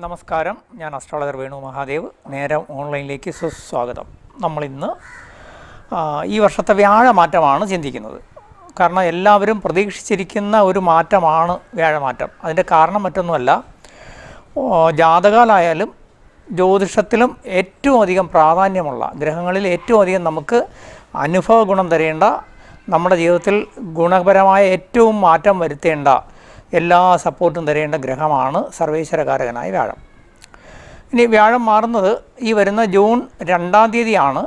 നമസ്കാരം, ഞാൻ അസ്ട്രോളജർ വേണു മഹാദേവ്. നേരം ഓൺലൈനിലേക്ക് സുസ്വാഗതം. നമ്മളിന്ന് ഈ വർഷത്തെ വ്യാഴമാറ്റമാണ് ചിന്തിക്കുന്നത്. കാരണം എല്ലാവരും പ്രതീക്ഷിച്ചിരിക്കുന്ന ഒരു മാറ്റമാണ് വ്യാഴമാറ്റം. അതിൻ്റെ കാരണം മറ്റൊന്നുമല്ല, ജാതകാലായാലും ജ്യോതിഷത്തിലും ഏറ്റവും അധികം പ്രാധാന്യമുള്ള ഗ്രഹങ്ങളിൽ ഏറ്റവും അധികം നമുക്ക് അനുഭവ ഗുണം തരേണ്ട, നമ്മുടെ ജീവിതത്തിൽ ഗുണപരമായ ഏറ്റവും മാറ്റം വരുത്തേണ്ട, എല്ലാ സപ്പോർട്ടും തരേണ്ട ഗ്രഹമാണ് സർവേശ്വരകാരകനായ വ്യാഴം. ഇനി വ്യാഴം മാറുന്നത് ഈ വരുന്ന ജൂൺ 2-ാം തീയതിയാണ്.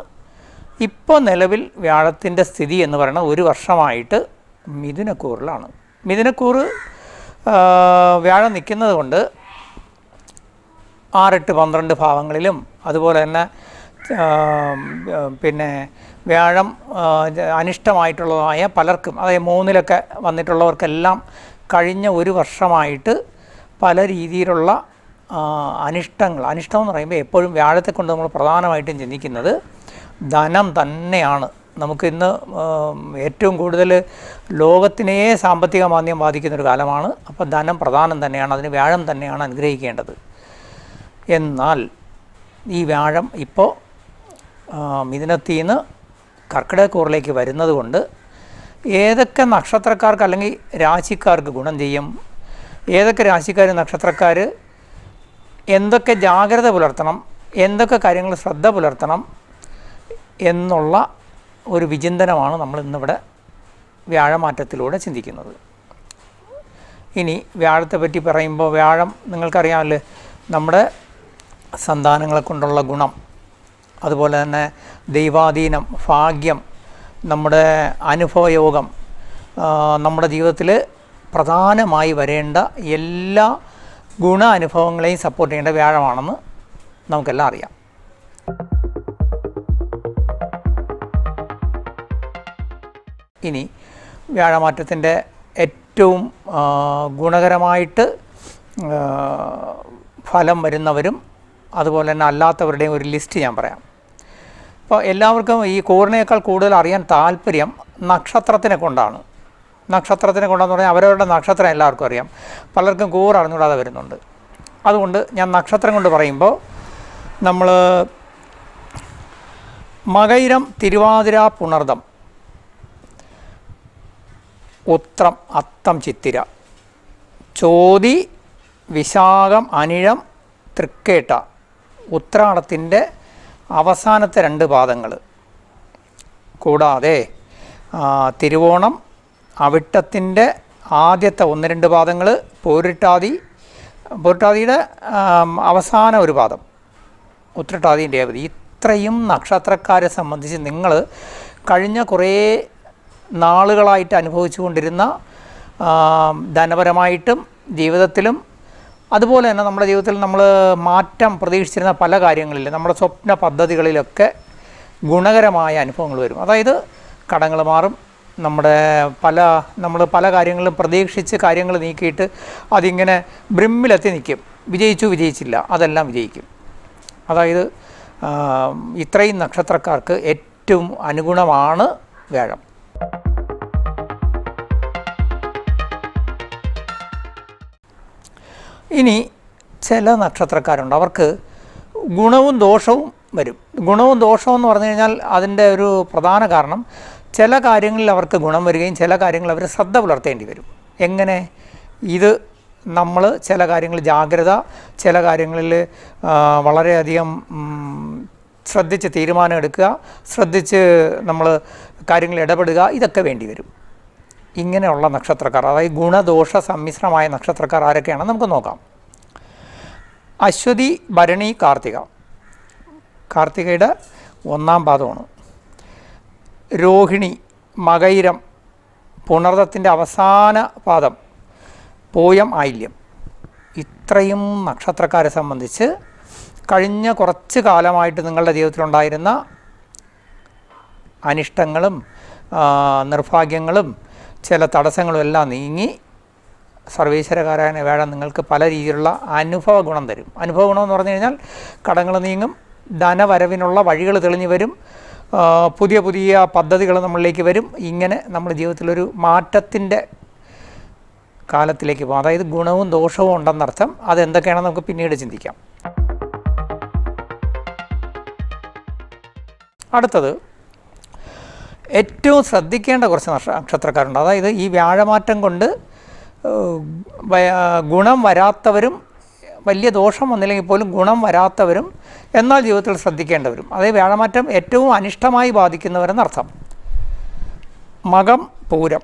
ഇപ്പോൾ നിലവിൽ വ്യാഴത്തിൻ്റെ സ്ഥിതി എന്ന് പറയുന്നത് ഒരു വർഷമായിട്ട് മിഥുനക്കൂറിലാണ്. മിഥുനക്കൂറ് വ്യാഴം നിൽക്കുന്നത് കൊണ്ട് 6, 8, 12 ഭാവങ്ങളിലും അതുപോലെ തന്നെ പിന്നെ വ്യാഴം അനിഷ്ടമായിട്ടുള്ളതായ പലർക്കും, അതായത് 3-ലൊക്കെ വന്നിട്ടുള്ളവർക്കെല്ലാം കഴിഞ്ഞ ഒരു വർഷമായിട്ട് പല രീതിയിലുള്ള അനിഷ്ടം എന്ന് പറയുമ്പോൾ എപ്പോഴും വ്യാഴത്തെ കൊണ്ട് നമ്മൾ പ്രധാനമായിട്ടും ചിന്തിക്കുന്നത് ധനം തന്നെയാണ്. നമുക്കിന്ന് ഏറ്റവും കൂടുതൽ ലോകത്തിനെ സാമ്പത്തിക മാന്ദ്യം ബാധിക്കുന്നൊരു കാലമാണ്. അപ്പോൾ ധനം പ്രധാനം തന്നെയാണ്, അതിന് വ്യാഴം തന്നെയാണ് അനുഗ്രഹിക്കേണ്ടത്. എന്നാൽ ഈ വ്യാഴം ഇപ്പോൾ മിഥുനത്തിൽ നിന്ന് കർക്കിടകക്കൂറിലേക്ക് വരുന്നത് കൊണ്ട് ഏതൊക്കെ നക്ഷത്രക്കാർക്ക് അല്ലെങ്കിൽ രാശിക്കാർക്ക് ഗുണം ചെയ്യും, ഏതൊക്കെ രാശിക്കാർ നക്ഷത്രക്കാർ എന്തൊക്കെ ജാഗ്രത പുലർത്തണം, എന്തൊക്കെ കാര്യങ്ങൾ ശ്രദ്ധ പുലർത്തണം എന്നുള്ള ഒരു വിചിന്തനമാണ് നമ്മൾ ഇന്നിവിടെ വ്യാഴമാറ്റത്തിലൂടെ ചിന്തിക്കുന്നത്. ഇനി വ്യാഴത്തെ പറ്റി പറയുമ്പോൾ, വ്യാഴം നിങ്ങൾക്കറിയാമല്ലോ, നമ്മുടെ സന്താനങ്ങളെ കൊണ്ടുള്ള ഗുണം, അതുപോലെ തന്നെ ദൈവാധീനം, ഭാഗ്യം, നമ്മുടെ അനുഭവയോഗം, നമ്മുടെ ജീവിതത്തിൽ പ്രധാനമായി വരേണ്ട എല്ലാ ഗുണ അനുഭവങ്ങളെയും സപ്പോർട്ട് ചെയ്യേണ്ട വ്യാഴമാണെന്ന് നമുക്കെല്ലാം അറിയാം. ഇനി വ്യാഴമാറ്റത്തിൻ്റെ ഏറ്റവും ഗുണകരമായിട്ട് ഫലം വരുന്നവരും അതുപോലെ തന്നെ അല്ലാത്തവരുടെയും ഒരു ലിസ്റ്റ് ഞാൻ പറയാം. അപ്പോൾ എല്ലാവർക്കും ഈ കൂറിനേക്കാൾ കൂടുതൽ അറിയാൻ താല്പര്യം നക്ഷത്രത്തിനെ കൊണ്ടാണ്. നക്ഷത്രത്തിനെ കൊണ്ടെന്ന് പറഞ്ഞാൽ അവരവരുടെ നക്ഷത്രം എല്ലാവർക്കും അറിയാം, പലർക്കും കൂറ് അറിഞ്ഞുകൂടാതെ വരുന്നുണ്ട്. അതുകൊണ്ട് ഞാൻ നക്ഷത്രം കൊണ്ട് പറയുമ്പോൾ, നമ്മൾ മകയിരം, തിരുവാതിര, പുണർദം, ഉത്രം, അത്തം, ചിത്തിര, ചോതി, വിശാഖം, അനിഴം, തൃക്കേട്ട, ഉത്രാടത്തിൻ്റെ അവസാനത്തെ 2 പാദങ്ങൾ, കൂടാതെ തിരുവോണം, അവിട്ടത്തിൻ്റെ ആദ്യത്തെ 1-2 പാദങ്ങൾ, പൂരിട്ടാതിയുടെ അവസാന ഒരു പാദം, ഉത്രട്ടാതിൻ്റെ അവധി. ഇത്രയും നക്ഷത്രക്കാരെ സംബന്ധിച്ച് നിങ്ങൾ കഴിഞ്ഞ കുറേ നാളുകളായിട്ട് അനുഭവിച്ചു കൊണ്ടിരുന്ന ധനപരമായിട്ടും ജീവിതത്തിലും അതുപോലെ തന്നെ നമ്മുടെ ജീവിതത്തിൽ നമ്മൾ മാറ്റം പ്രതീക്ഷിച്ചിരുന്ന പല കാര്യങ്ങളിലും, നമ്മുടെ സ്വപ്ന പദ്ധതികളിലൊക്കെ ഗുണകരമായ അനുഭവങ്ങൾ വരും. അതായത് കടങ്ങൾ മാറും, നമ്മൾ പല കാര്യങ്ങളിലും പ്രതീക്ഷിച്ച് കാര്യങ്ങൾ നീക്കിയിട്ട് അതിങ്ങനെ ബ്രിമ്മിലെത്തി നിൽക്കും. വിജയിച്ചില്ല, അതെല്ലാം വിജയിക്കും. അതായത് ഇത്രയും നക്ഷത്രക്കാർക്ക് ഏറ്റവും അനുഗുണമാണ് വ്യാഴം. ഇനി ചില നക്ഷത്രക്കാരുണ്ട്, അവർക്ക് ഗുണവും ദോഷവും വരും. ഗുണവും ദോഷവും എന്ന് പറഞ്ഞു കഴിഞ്ഞാൽ അതിൻ്റെ ഒരു പ്രധാന കാരണം, ചില കാര്യങ്ങളിൽ അവർക്ക് ഗുണം വരികയും ചില കാര്യങ്ങളിൽ അവർ ശ്രദ്ധ പുലർത്തേണ്ടി വരും. എങ്ങനെ? ഇത് നമ്മൾ ചില കാര്യങ്ങളിൽ ജാഗ്രത, ചില കാര്യങ്ങളിൽ വളരെയധികം ശ്രദ്ധിച്ച് തീരുമാനം എടുക്കുക, ശ്രദ്ധിച്ച് നമ്മൾ കാര്യങ്ങളിൽ ഇടപെടുക, ഇതൊക്കെ വേണ്ടി വരും. ഇങ്ങനെയുള്ള നക്ഷത്രക്കാർ, അതായത് ഗുണദോഷ സമ്മിശ്രമായ നക്ഷത്രക്കാർ ആരൊക്കെയാണെന്ന് നമുക്ക് നോക്കാം. അശ്വതി, ഭരണി, കാർത്തിക. കാർത്തികയുടെ 1-ാം പാദമാണ്. രോഹിണി, മകയിരം, പുണർദത്തിൻ്റെ അവസാന പാദം, പൂയം, ആയില്യം. ഇത്രയും നക്ഷത്രക്കാരെ സംബന്ധിച്ച് കഴിഞ്ഞ കുറച്ച് കാലമായിട്ട് നിങ്ങളുടെ ജീവിതത്തിലുണ്ടായിരുന്ന അനിഷ്ടങ്ങളും നിർഭാഗ്യങ്ങളും ചില തടസ്സങ്ങളും എല്ലാം നീങ്ങി സർവേശ്വരകാരനായ വ്യാഴം നിങ്ങൾക്ക് പല രീതിയിലുള്ള അനുഭവ ഗുണം തരും. അനുഭവ ഗുണമെന്ന് പറഞ്ഞു കഴിഞ്ഞാൽ കടങ്ങൾ നീങ്ങും, ധനവരവിനുള്ള വഴികൾ തെളിഞ്ഞു വരും, പുതിയ പദ്ധതികൾ നമ്മളിലേക്ക് വരും. ഇങ്ങനെ നമ്മുടെ ജീവിതത്തിലൊരു മാറ്റത്തിൻ്റെ കാലത്തിലേക്ക് പോകാം. അതായത് ഗുണവും ദോഷവും ഉണ്ടെന്നർത്ഥം. അതെന്തൊക്കെയാണെന്ന് നമുക്ക് പിന്നീട് ചിന്തിക്കാം. അടുത്തത് ഏറ്റവും ശ്രദ്ധിക്കേണ്ട കുറച്ച് നക്ഷത്രക്കാരുണ്ട്. അതായത് ഈ വ്യാഴമാറ്റം കൊണ്ട് ഗുണം വരാത്തവരും, വലിയ ദോഷം വന്നില്ലെങ്കിൽ പോലും ഗുണം വരാത്തവരും, എന്നാൽ ജീവിതത്തിൽ ശ്രദ്ധിക്കേണ്ടവരും. അതായത് വ്യാഴമാറ്റം ഏറ്റവും അനിഷ്ടമായി ബാധിക്കുന്നവരെന്നർത്ഥം. മകം, പൂരം,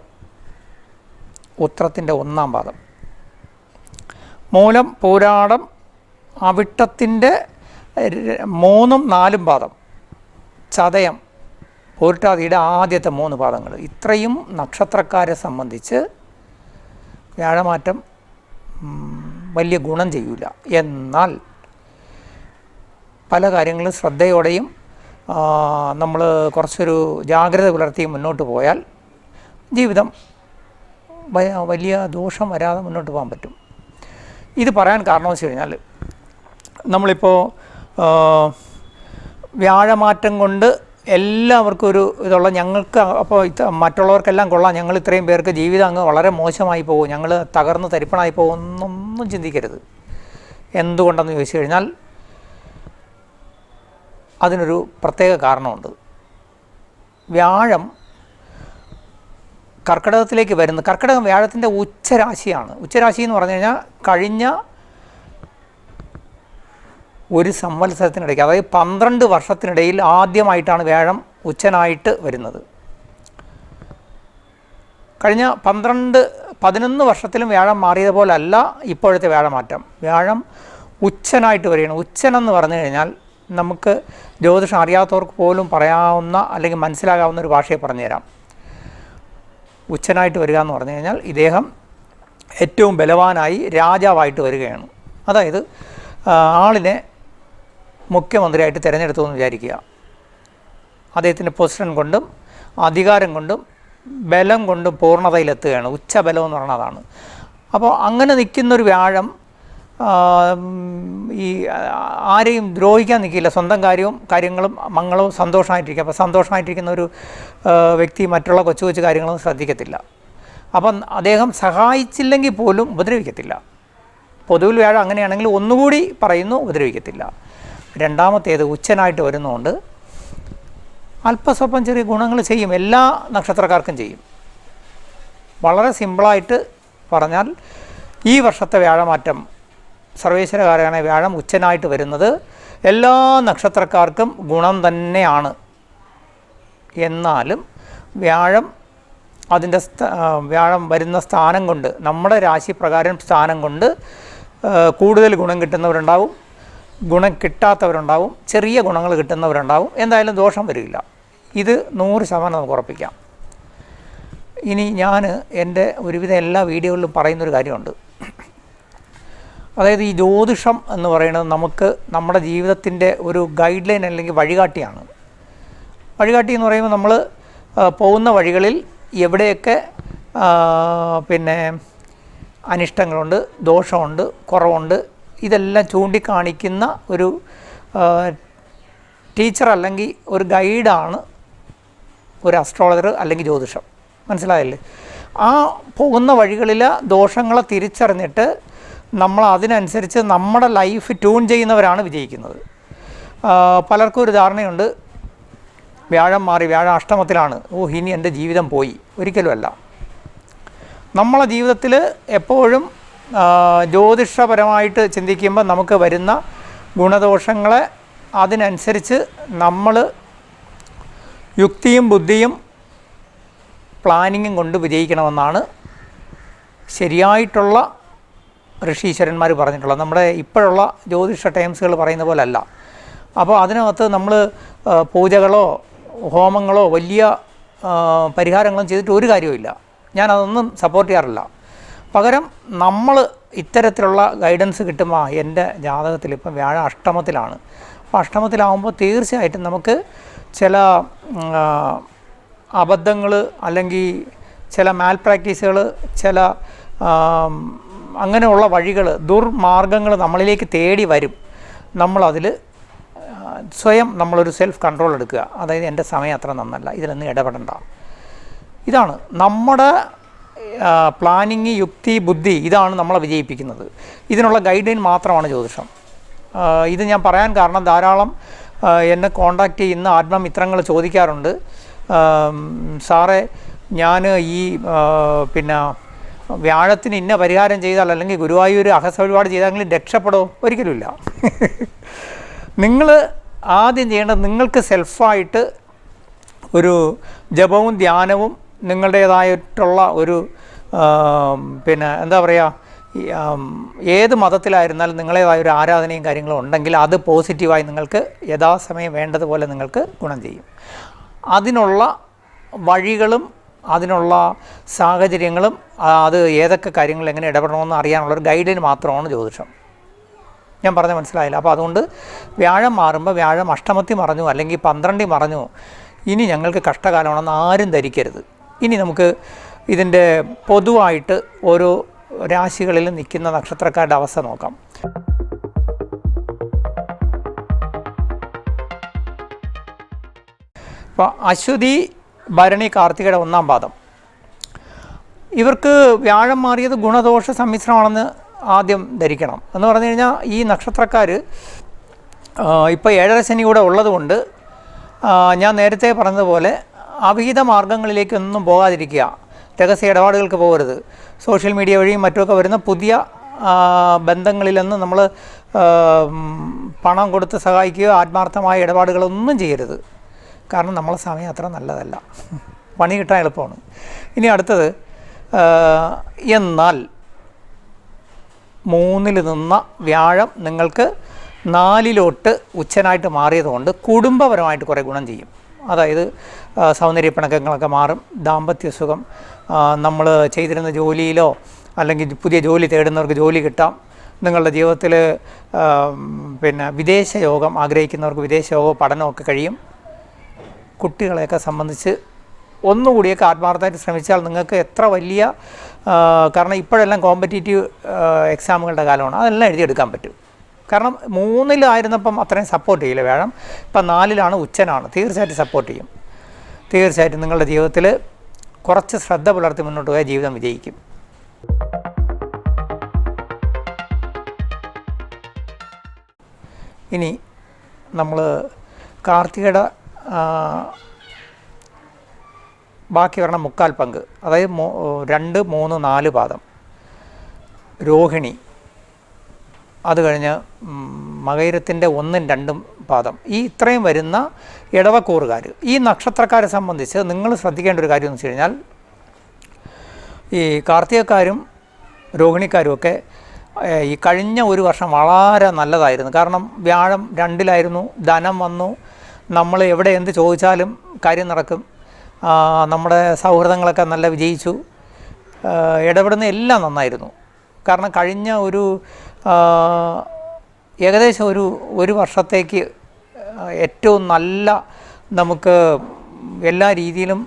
ഉത്രത്തിൻ്റെ 1-ാം പാദം, മൂലം, പൂരാടം, അവിട്ടത്തിൻ്റെ 3ഉം 4ഉം പാദം, ചതയം, പൂരുട്ടാതിയുടെ ആദ്യത്തെ 3 പാദങ്ങൾ. ഇത്രയും നക്ഷത്രക്കാരെ സംബന്ധിച്ച് വ്യാഴമാറ്റം വലിയ ഗുണം ചെയ്യില്ല. എന്നാൽ പല കാര്യങ്ങളും ശ്രദ്ധയോടെയും നമ്മൾ കുറച്ചൊരു ജാഗ്രത പുലർത്തി മുന്നോട്ട് പോയാൽ ജീവിതം വലിയ ദോഷം വരാതെ മുന്നോട്ട് പോകാൻ പറ്റും. ഇത് പറയാൻ കാരണം വെച്ച് കഴിഞ്ഞാൽ, നമ്മളിപ്പോൾ വ്യാഴമാറ്റം കൊണ്ട് എല്ലാവർക്കും ഒരു ഇതുള്ള, ഞങ്ങൾക്ക് അപ്പോൾ മറ്റുള്ളവർക്കെല്ലാം കൊള്ളാം, ഞങ്ങൾ ഇത്രയും പേർക്ക് ജീവിതം അങ്ങ് വളരെ മോശമായി പോകും, ഞങ്ങൾ തകർന്ന് തരിപ്പണായി പോകും എന്നൊന്നും ചിന്തിക്കരുത്. എന്തുകൊണ്ടെന്ന് ചോദിച്ചു കഴിഞ്ഞാൽ അതിനൊരു പ്രത്യേക കാരണമുണ്ട്. വ്യാഴം കർക്കിടകത്തിലേക്ക് വരുന്നു. കർക്കിടകം വ്യാഴത്തിൻ്റെ ഉച്ചരാശിയാണ്. ഉച്ചരാശി എന്ന് പറഞ്ഞു കഴിഞ്ഞാൽ കഴിഞ്ഞ ഒരു സംവത്സരത്തിനിടയ്ക്ക്, അതായത് 12 വർഷത്തിനിടയിൽ ആദ്യമായിട്ടാണ് വ്യാഴം ഉച്ചനായിട്ട് വരുന്നത്. കഴിഞ്ഞ 11 വർഷത്തിലും വ്യാഴം മാറിയതുപോലല്ല ഇപ്പോഴത്തെ വ്യാഴമാറ്റം. വ്യാഴം ഉച്ചനായിട്ട് വരികയാണ്. ഉച്ചനെന്ന് പറഞ്ഞു കഴിഞ്ഞാൽ നമുക്ക് ജ്യോതിഷം അറിയാത്തവർക്ക് പോലും പറയാവുന്ന അല്ലെങ്കിൽ മനസ്സിലാകാവുന്ന ഒരു ഭാഷയെ പറഞ്ഞുതരാം. ഉച്ചനായിട്ട് വരിക എന്ന് പറഞ്ഞു കഴിഞ്ഞാൽ ഇദ്ദേഹം ഏറ്റവും ബലവാനായി രാജാവായിട്ട് വരികയാണ്. അതായത് ആളിനെ മുഖ്യമന്ത്രിയായിട്ട് തിരഞ്ഞെടുത്തു എന്ന് വിചാരിക്കുക. അദ്ദേഹത്തിൻ്റെ പൊസിഷൻ കൊണ്ടും അധികാരം കൊണ്ടും ബലം കൊണ്ടും പൂർണ്ണതയിലെത്തുകയാണ്. ഉച്ചബലം എന്ന് പറയുന്നത് അതാണ്. അപ്പോൾ അങ്ങനെ നിൽക്കുന്നൊരു വ്യാഴം ഈ ആരെയും ദ്രോഹിക്കാൻ നിൽക്കില്ല. സ്വന്തം കാര്യങ്ങളും മംഗളവും സന്തോഷമായിട്ടിരിക്കുക. അപ്പോൾ സന്തോഷമായിട്ടിരിക്കുന്ന ഒരു വ്യക്തി മറ്റുള്ള കൊച്ചു കൊച്ചു കാര്യങ്ങളൊന്നും ശ്രദ്ധിക്കത്തില്ല. അപ്പം അദ്ദേഹം സഹായിച്ചില്ലെങ്കിൽ പോലും ഉപദ്രവിക്കത്തില്ല. പൊതുവിൽ വ്യാഴം അങ്ങനെയാണെങ്കിൽ ഒന്നുകൂടി പറയുന്നു, ഉപദ്രവിക്കത്തില്ല. രണ്ടാമത്തേത് ഉച്ചനായിട്ട് വരുന്നതുകൊണ്ട് അല്പസ്വല്പം ചെറിയ ഗുണങ്ങൾ ചെയ്യും. എല്ലാ നക്ഷത്രക്കാർക്കും ചെയ്യും. വളരെ സിമ്പിളായിട്ട് പറഞ്ഞാൽ ഈ വർഷത്തെ വ്യാഴമാറ്റം, സർവേശ്വരകാരനായ വ്യാഴം ഉച്ചനായിട്ട് വരുന്നത് എല്ലാ നക്ഷത്രക്കാർക്കും ഗുണം തന്നെയാണ്. എന്നാലും വ്യാഴം വ്യാഴം വരുന്ന സ്ഥാനം കൊണ്ട്, നമ്മുടെ രാശി പ്രകാരം സ്ഥാനം കൊണ്ട് കൂടുതൽ ഗുണം കിട്ടുന്നവരുണ്ടാവും, ഗുണം കിട്ടാത്തവരുണ്ടാവും, ചെറിയ ഗുണങ്ങൾ കിട്ടുന്നവരുണ്ടാവും. എന്തായാലും ദോഷം വരില്ല. ഇത് 100% നമുക്ക് ഉറപ്പിക്കാം. ഇനി ഞാൻ എൻ്റെ ഒരുവിധം എല്ലാ വീഡിയോകളിലും പറയുന്നൊരു കാര്യമുണ്ട്. അതായത് ഈ ജ്യോതിഷം എന്ന് പറയുന്നത് നമുക്ക് നമ്മുടെ ജീവിതത്തിൻ്റെ ഒരു ഗൈഡ് ലൈൻ അല്ലെങ്കിൽ വഴികാട്ടിയാണ്. വഴികാട്ടി എന്ന് പറയുമ്പോൾ നമ്മൾ പോകുന്ന വഴികളിൽ എവിടെയൊക്കെ പിന്നെ അനിഷ്ടങ്ങളുണ്ട്, ദോഷമുണ്ട്, കുറവുണ്ട്, ഇതെല്ലാം ചൂണ്ടിക്കാണിക്കുന്ന ഒരു ടീച്ചർ അല്ലെങ്കിൽ ഒരു ഗൈഡാണ് ഒരു അസ്ട്രോളജർ അല്ലെങ്കിൽ ജ്യോതിഷം. മനസ്സിലായല്ലേ? ആ പോകുന്ന വഴികളിൽ ദോഷങ്ങളെ തിരിച്ചറിഞ്ഞിട്ട് നമ്മൾ അതിനനുസരിച്ച് നമ്മുടെ ലൈഫ് ട്യൂൺ ചെയ്യുന്നവരാണ് വിജയിക്കുന്നത്. പലർക്കും ഒരു ധാരണയുണ്ട്, വ്യാഴം മാറി, വ്യാഴം അഷ്ടമത്തിലാണ്, ഇനി എൻ്റെ ജീവിതം പോയി. ഒരിക്കലുമല്ല. നമ്മളെ ജീവിതത്തിൽ എപ്പോഴും ജ്യോതിഷപരമായിട്ട് ചിന്തിക്കുമ്പോൾ നമുക്ക് വരുന്ന ഗുണദോഷങ്ങളെ അതിനനുസരിച്ച് നമ്മൾ യുക്തിയും ബുദ്ധിയും പ്ലാനിങ്ങും കൊണ്ട് വിജയിക്കണമെന്നാണ് ശരിയായിട്ടുള്ള ഋഷീശ്വരന്മാർ പറഞ്ഞിട്ടുള്ളത്. നമ്മുടെ ഇപ്പോഴുള്ള ജ്യോതിഷ ടൈംസുകൾ പറയുന്ന പോലെ അല്ല. അപ്പോൾ അതിനകത്ത് നമ്മൾ പൂജകളോ ഹോമങ്ങളോ വലിയ പരിഹാരങ്ങളും ചെയ്തിട്ട് ഒരു കാര്യവുമില്ല. ഞാനതൊന്നും സപ്പോർട്ട് ചെയ്യാറില്ല. പകരം നമ്മൾ ഇത്തരത്തിലുള്ള ഗൈഡൻസ് കിട്ടുമ്പോൾ എൻ്റെ ജാതകത്തിൽ ഇപ്പം വ്യാഴം അഷ്ടമത്തിലാണ്. അപ്പോൾ അഷ്ടമത്തിലാവുമ്പോൾ തീർച്ചയായിട്ടും നമുക്ക് ചില അബദ്ധങ്ങൾ അല്ലെങ്കിൽ ചില മാൽ പ്രാക്ടീസുകൾ, ചില അങ്ങനെയുള്ള വഴികൾ, ദുർമാർഗങ്ങൾ നമ്മളിലേക്ക് തേടി വരും. നമ്മളതിൽ സ്വയം നമ്മളൊരു സെൽഫ് കൺട്രോൾ എടുക്കുക. അതായത് എൻ്റെ സമയം അത്ര നന്നല്ല, ഇതിലൊന്നും ഇടപെടണ്ട. ഇതാണ് നമ്മുടെ പ്ലാനിങ്, യുക്തി, ബുദ്ധി ഇതാണ് നമ്മളെ വിജയിപ്പിക്കുന്നത്. ഇതിനുള്ള ഗൈഡ് ലൈൻ മാത്രമാണ് ജ്യോതിഷം. ഇത് ഞാൻ പറയാൻ കാരണം ധാരാളം എന്നെ കോണ്ടാക്റ്റ് ചെയ്യുന്ന ആത്മമിത്രങ്ങൾ ചോദിക്കാറുണ്ട്, സാറേ ഞാൻ ഈ പിന്നെ വ്യാഴത്തിന് ഇന്ന പരിഹാരം ചെയ്താൽ അല്ലെങ്കിൽ ഗുരുവായൂർ അഹസ വഴിപാട് ചെയ്താലെങ്കിലും രക്ഷപ്പെടുമോ? ഒരിക്കലുമില്ല. നിങ്ങൾ ആദ്യം ചെയ്യേണ്ടത് നിങ്ങൾക്ക് സെൽഫായിട്ട് ഒരു ജപവും ധ്യാനവും നിങ്ങളുടേതായിട്ടുള്ള ഒരു പിന്നെ എന്താ പറയുക, ഏത് മതത്തിലായിരുന്നാലും നിങ്ങളേതായ ഒരു ആരാധനയും കാര്യങ്ങളും ഉണ്ടെങ്കിൽ അത് പോസിറ്റീവായി നിങ്ങൾക്ക് യഥാസമയം വേണ്ടതുപോലെ നിങ്ങൾക്ക് ഗുണം ചെയ്യും. അതിനുള്ള വഴികളും അതിനുള്ള സാഹചര്യങ്ങളും അത് ഏതൊക്കെ കാര്യങ്ങൾ എങ്ങനെ ഇടപെടണമെന്ന് അറിയാനുള്ളൊരു ഗൈഡിന് മാത്രമാണ് ജ്യോതിഷം. ഞാൻ പറഞ്ഞ മനസ്സിലായില്ല. അപ്പോൾ അതുകൊണ്ട് വ്യാഴം മാറുമ്പോൾ വ്യാഴം അഷ്ടമത്തി മറഞ്ഞു അല്ലെങ്കിൽ 12 മറഞ്ഞു, ഇനി ഞങ്ങൾക്ക് കഷ്ടകാലമാണെന്ന് ആരും ധരിക്കരുത്. ഇനി നമുക്ക് ഇതിൻ്റെ പൊതുവായിട്ട് ഓരോ രാശികളിൽ നിൽക്കുന്ന നക്ഷത്രക്കാരുടെ അവസ്ഥ നോക്കാം. ഇപ്പോൾ അശ്വതി, ഭരണി, കാർത്തികയുടെ 1-ാം പാദം, ഇവർക്ക് വ്യാഴം മാറിയത് ഗുണദോഷ സമ്മിശ്രമാണെന്ന് ആദ്യം ധരിക്കണം. എന്ന് പറഞ്ഞു കഴിഞ്ഞാൽ ഈ നക്ഷത്രക്കാർ ഇപ്പോൾ 7.5 ശനി കൂടെ ഉള്ളതുകൊണ്ട് ഞാൻ നേരത്തെ പറഞ്ഞതുപോലെ അവിഹിത മാർഗങ്ങളിലേക്കൊന്നും പോകാതിരിക്കുക, രഹസ്യ ഇടപാടുകൾക്ക് പോകരുത്, സോഷ്യൽ മീഡിയ വഴിയും മറ്റുമൊക്കെ വരുന്ന പുതിയ ബന്ധങ്ങളിലൊന്നും നമ്മൾ പണം കൊടുത്ത് സഹായിക്കുകയോ ആത്മാർത്ഥമായ ഇടപാടുകളൊന്നും ചെയ്യരുത്. കാരണം നമ്മളെ സമയം അത്ര നല്ലതല്ല, പണി കിട്ടാൻ എളുപ്പമാണ്. ഇനി അടുത്തത്, എന്നാൽ 3-ൽ നിന്ന വ്യാഴം നിങ്ങൾക്ക് 4-ലോട്ട് ഉച്ചനായിട്ട് മാറിയതുകൊണ്ട് കുടുംബപരമായിട്ട് കുറേ ഗുണം ചെയ്യും. അതായത് സൗന്ദര്യപ്പിണക്കങ്ങളൊക്കെ മാറും, ദാമ്പത്യ സുഖം, നമ്മൾ ചെയ്തിരുന്ന ജോലിയിലോ അല്ലെങ്കിൽ പുതിയ ജോലി തേടുന്നവർക്ക് ജോലി കിട്ടാം, നിങ്ങളുടെ ജീവിതത്തിൽ പിന്നെ വിദേശയോഗം ആഗ്രഹിക്കുന്നവർക്ക് വിദേശയോഗമോ പഠനമൊക്കെ കഴിയും. കുട്ടികളെയൊക്കെ സംബന്ധിച്ച് ഒന്നുകൂടിയൊക്കെ ആത്മാർത്ഥമായിട്ട് ശ്രമിച്ചാൽ നിങ്ങൾക്ക് എത്ര വലിയ, കാരണം ഇപ്പോഴെല്ലാം കോമ്പറ്റീറ്റീവ് എക്സാമുകളുടെ കാലമാണ്, അതെല്ലാം എഴുതിയെടുക്കാൻ പറ്റും. കാരണം 3-ലായിരുന്നപ്പം അത്രയും സപ്പോർട്ട് ചെയ്യില്ല വ്യാഴം, ഇപ്പം 4-ലാണ്, ഉച്ചനാണ്, തീർച്ചയായിട്ടും സപ്പോർട്ട് ചെയ്യും. തീർച്ചയായിട്ടും നിങ്ങളുടെ ജീവിതത്തിൽ കുറച്ച് ശ്രദ്ധ പുലർത്തി മുന്നോട്ട് പോയാൽ ജീവിതം വിജയിക്കും. ഇനി നമ്മൾ കാർത്തികയുടെ ബാക്കി വരണം 3/4 പങ്ക്, അതായത് 2, 3, 4 പാദം, രോഹിണി, അത് കഴിഞ്ഞ് മകയിരത്തിൻ്റെ 1, 2 പാദം, ഈ ഇത്രയും വരുന്ന ഇടവക്കൂറുകാർ, ഈ നക്ഷത്രക്കാരെ സംബന്ധിച്ച് നിങ്ങൾ ശ്രദ്ധിക്കേണ്ട ഒരു കാര്യം എന്ന് വെച്ച് കഴിഞ്ഞാൽ, ഈ കാർത്തികക്കാരും രോഹിണിക്കാരുമൊക്കെ ഈ കഴിഞ്ഞ ഒരു വർഷം വളരെ നല്ലതായിരുന്നു. കാരണം വ്യാഴം 2-ലായിരുന്നു, ധനം വന്നു, നമ്മൾ എവിടെ എന്ത് ചോദിച്ചാലും കാര്യം നടക്കും, നമ്മുടെ സൗഹൃദങ്ങളൊക്കെ നല്ല വിജയിച്ചു, ഇടപെടുന്ന എല്ലാം നന്നായിരുന്നു. കാരണം കഴിഞ്ഞ ഒരു ഏകദേശം ഒരു വർഷത്തേക്ക് ഏറ്റവും നല്ല നമുക്ക് എല്ലാ രീതിയിലും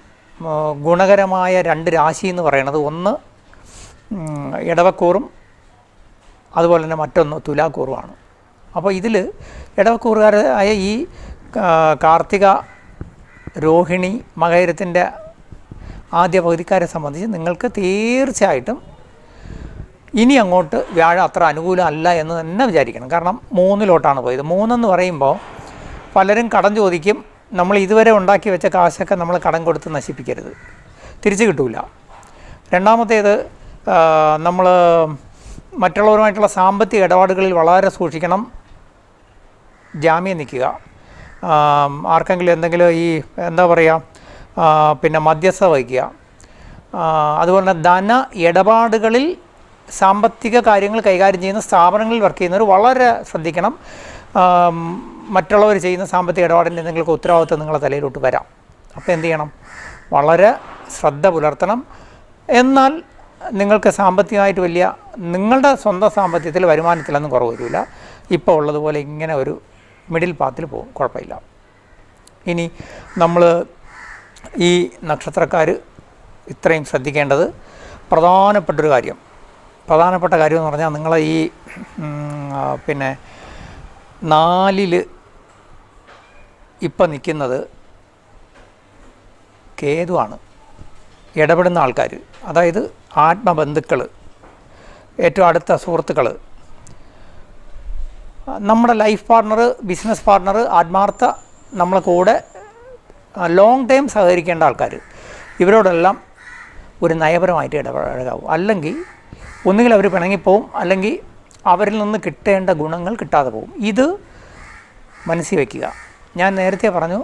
ഗുണകരമായ 2 രാശി എന്ന് പറയുന്നത്, ഒന്ന് ഇടവക്കൂറും അതുപോലെ തന്നെ മറ്റൊന്ന് തുലാക്കൂറുമാണ്. അപ്പോൾ ഇതിൽ ഇടവക്കൂറുകാരായ ഈ കാർത്തിക, രോഹിണി, മകയിരത്തിൻ്റെ ആദ്യ പകുതിക്കാരെ സംബന്ധിച്ച് നിങ്ങൾക്ക് തീർച്ചയായിട്ടും ഇനി അങ്ങോട്ട് വ്യാഴം അത്ര അനുകൂലമല്ല എന്ന് തന്നെ വിചാരിക്കണം. കാരണം 3-ലോട്ടാണ് പോയത്. 3 പറയുമ്പോൾ പലരും കടം ചോദിക്കും. നമ്മൾ ഇതുവരെ ഉണ്ടാക്കി വെച്ച കാശൊക്കെ നമ്മൾ കടം കൊടുത്ത് നശിപ്പിക്കരുത്, തിരിച്ചു കിട്ടില്ല. രണ്ടാമത്തേത്, നമ്മൾ മറ്റുള്ളവരുമായിട്ടുള്ള സാമ്പത്തിക ഇടപാടുകളിൽ വളരെ സൂക്ഷിക്കണം, ജാമ്യം നിൽക്കുക. ആർക്കെങ്കിലും എന്തെങ്കിലും ഈ എന്താ പറയുക, പിന്നെ മധ്യസ്ഥത വഹിക്കുക. അതുപോലെ തന്നെ ധന ഇടപാടുകളിൽ സാമ്പത്തിക കാര്യങ്ങൾ കൈകാര്യം ചെയ്യുന്ന സ്ഥാപനങ്ങളിൽ വർക്ക് ചെയ്യുന്നവർ വളരെ ശ്രദ്ധിക്കണം. മറ്റുള്ളവർ ചെയ്യുന്ന സാമ്പത്തിക ഇടപാടിൻ്റെ എന്തെങ്കിലും ഉത്തരവാദിത്വം നിങ്ങളുടെ തലയിലോട്ട് വരാം. അപ്പോൾ എന്ത് ചെയ്യണം? വളരെ ശ്രദ്ധ പുലർത്തണം. എന്നാൽ നിങ്ങൾക്ക് സാമ്പത്തികമായിട്ട് വലിയ നിങ്ങളുടെ സ്വന്തം സാമ്പത്തികത്തിൽ വരുമാനത്തിലൊന്നും കുറവ് വരില്ല. ഇപ്പോൾ ഉള്ളതുപോലെ ഇങ്ങനെ ഒരു മിഡിൽ പാത്തിൽ പോകും, കുഴപ്പമില്ല. ഇനി നമ്മൾ ഈ നക്ഷത്രക്കാർ ഇത്രയും ശ്രദ്ധിക്കേണ്ടത് പ്രധാനപ്പെട്ട കാര്യം എന്ന് പറഞ്ഞാൽ, നിങ്ങളെ ഈ പിന്നെ 4-ൽ ഇപ്പം നിൽക്കുന്നത് കേതുവാണ്. ഇടപെടുന്ന ആൾക്കാർ, അതായത് ആത്മബന്ധുക്കൾ, ഏറ്റവും അടുത്ത സുഹൃത്തുക്കൾ, നമ്മുടെ ലൈഫ് പാർട്ണർ, ബിസിനസ് പാർട്ണർ, ആത്മാർത്ഥ നമ്മളെ കൂടെ ലോങ് ടൈം സഹകരിക്കേണ്ട ആൾക്കാർ, ഇവരോടെല്ലാം ഒരു നയപരമായിട്ട് ഇടപഴകാവും. അല്ലെങ്കിൽ ഒന്നുകിൽ അവർ പിണങ്ങിപ്പോവും, അല്ലെങ്കിൽ അവരിൽ നിന്ന് കിട്ടേണ്ട ഗുണങ്ങൾ കിട്ടാതെ പോകും. ഇത് മനസ്സിൽ വയ്ക്കുക. ഞാൻ നേരത്തെ പറഞ്ഞു,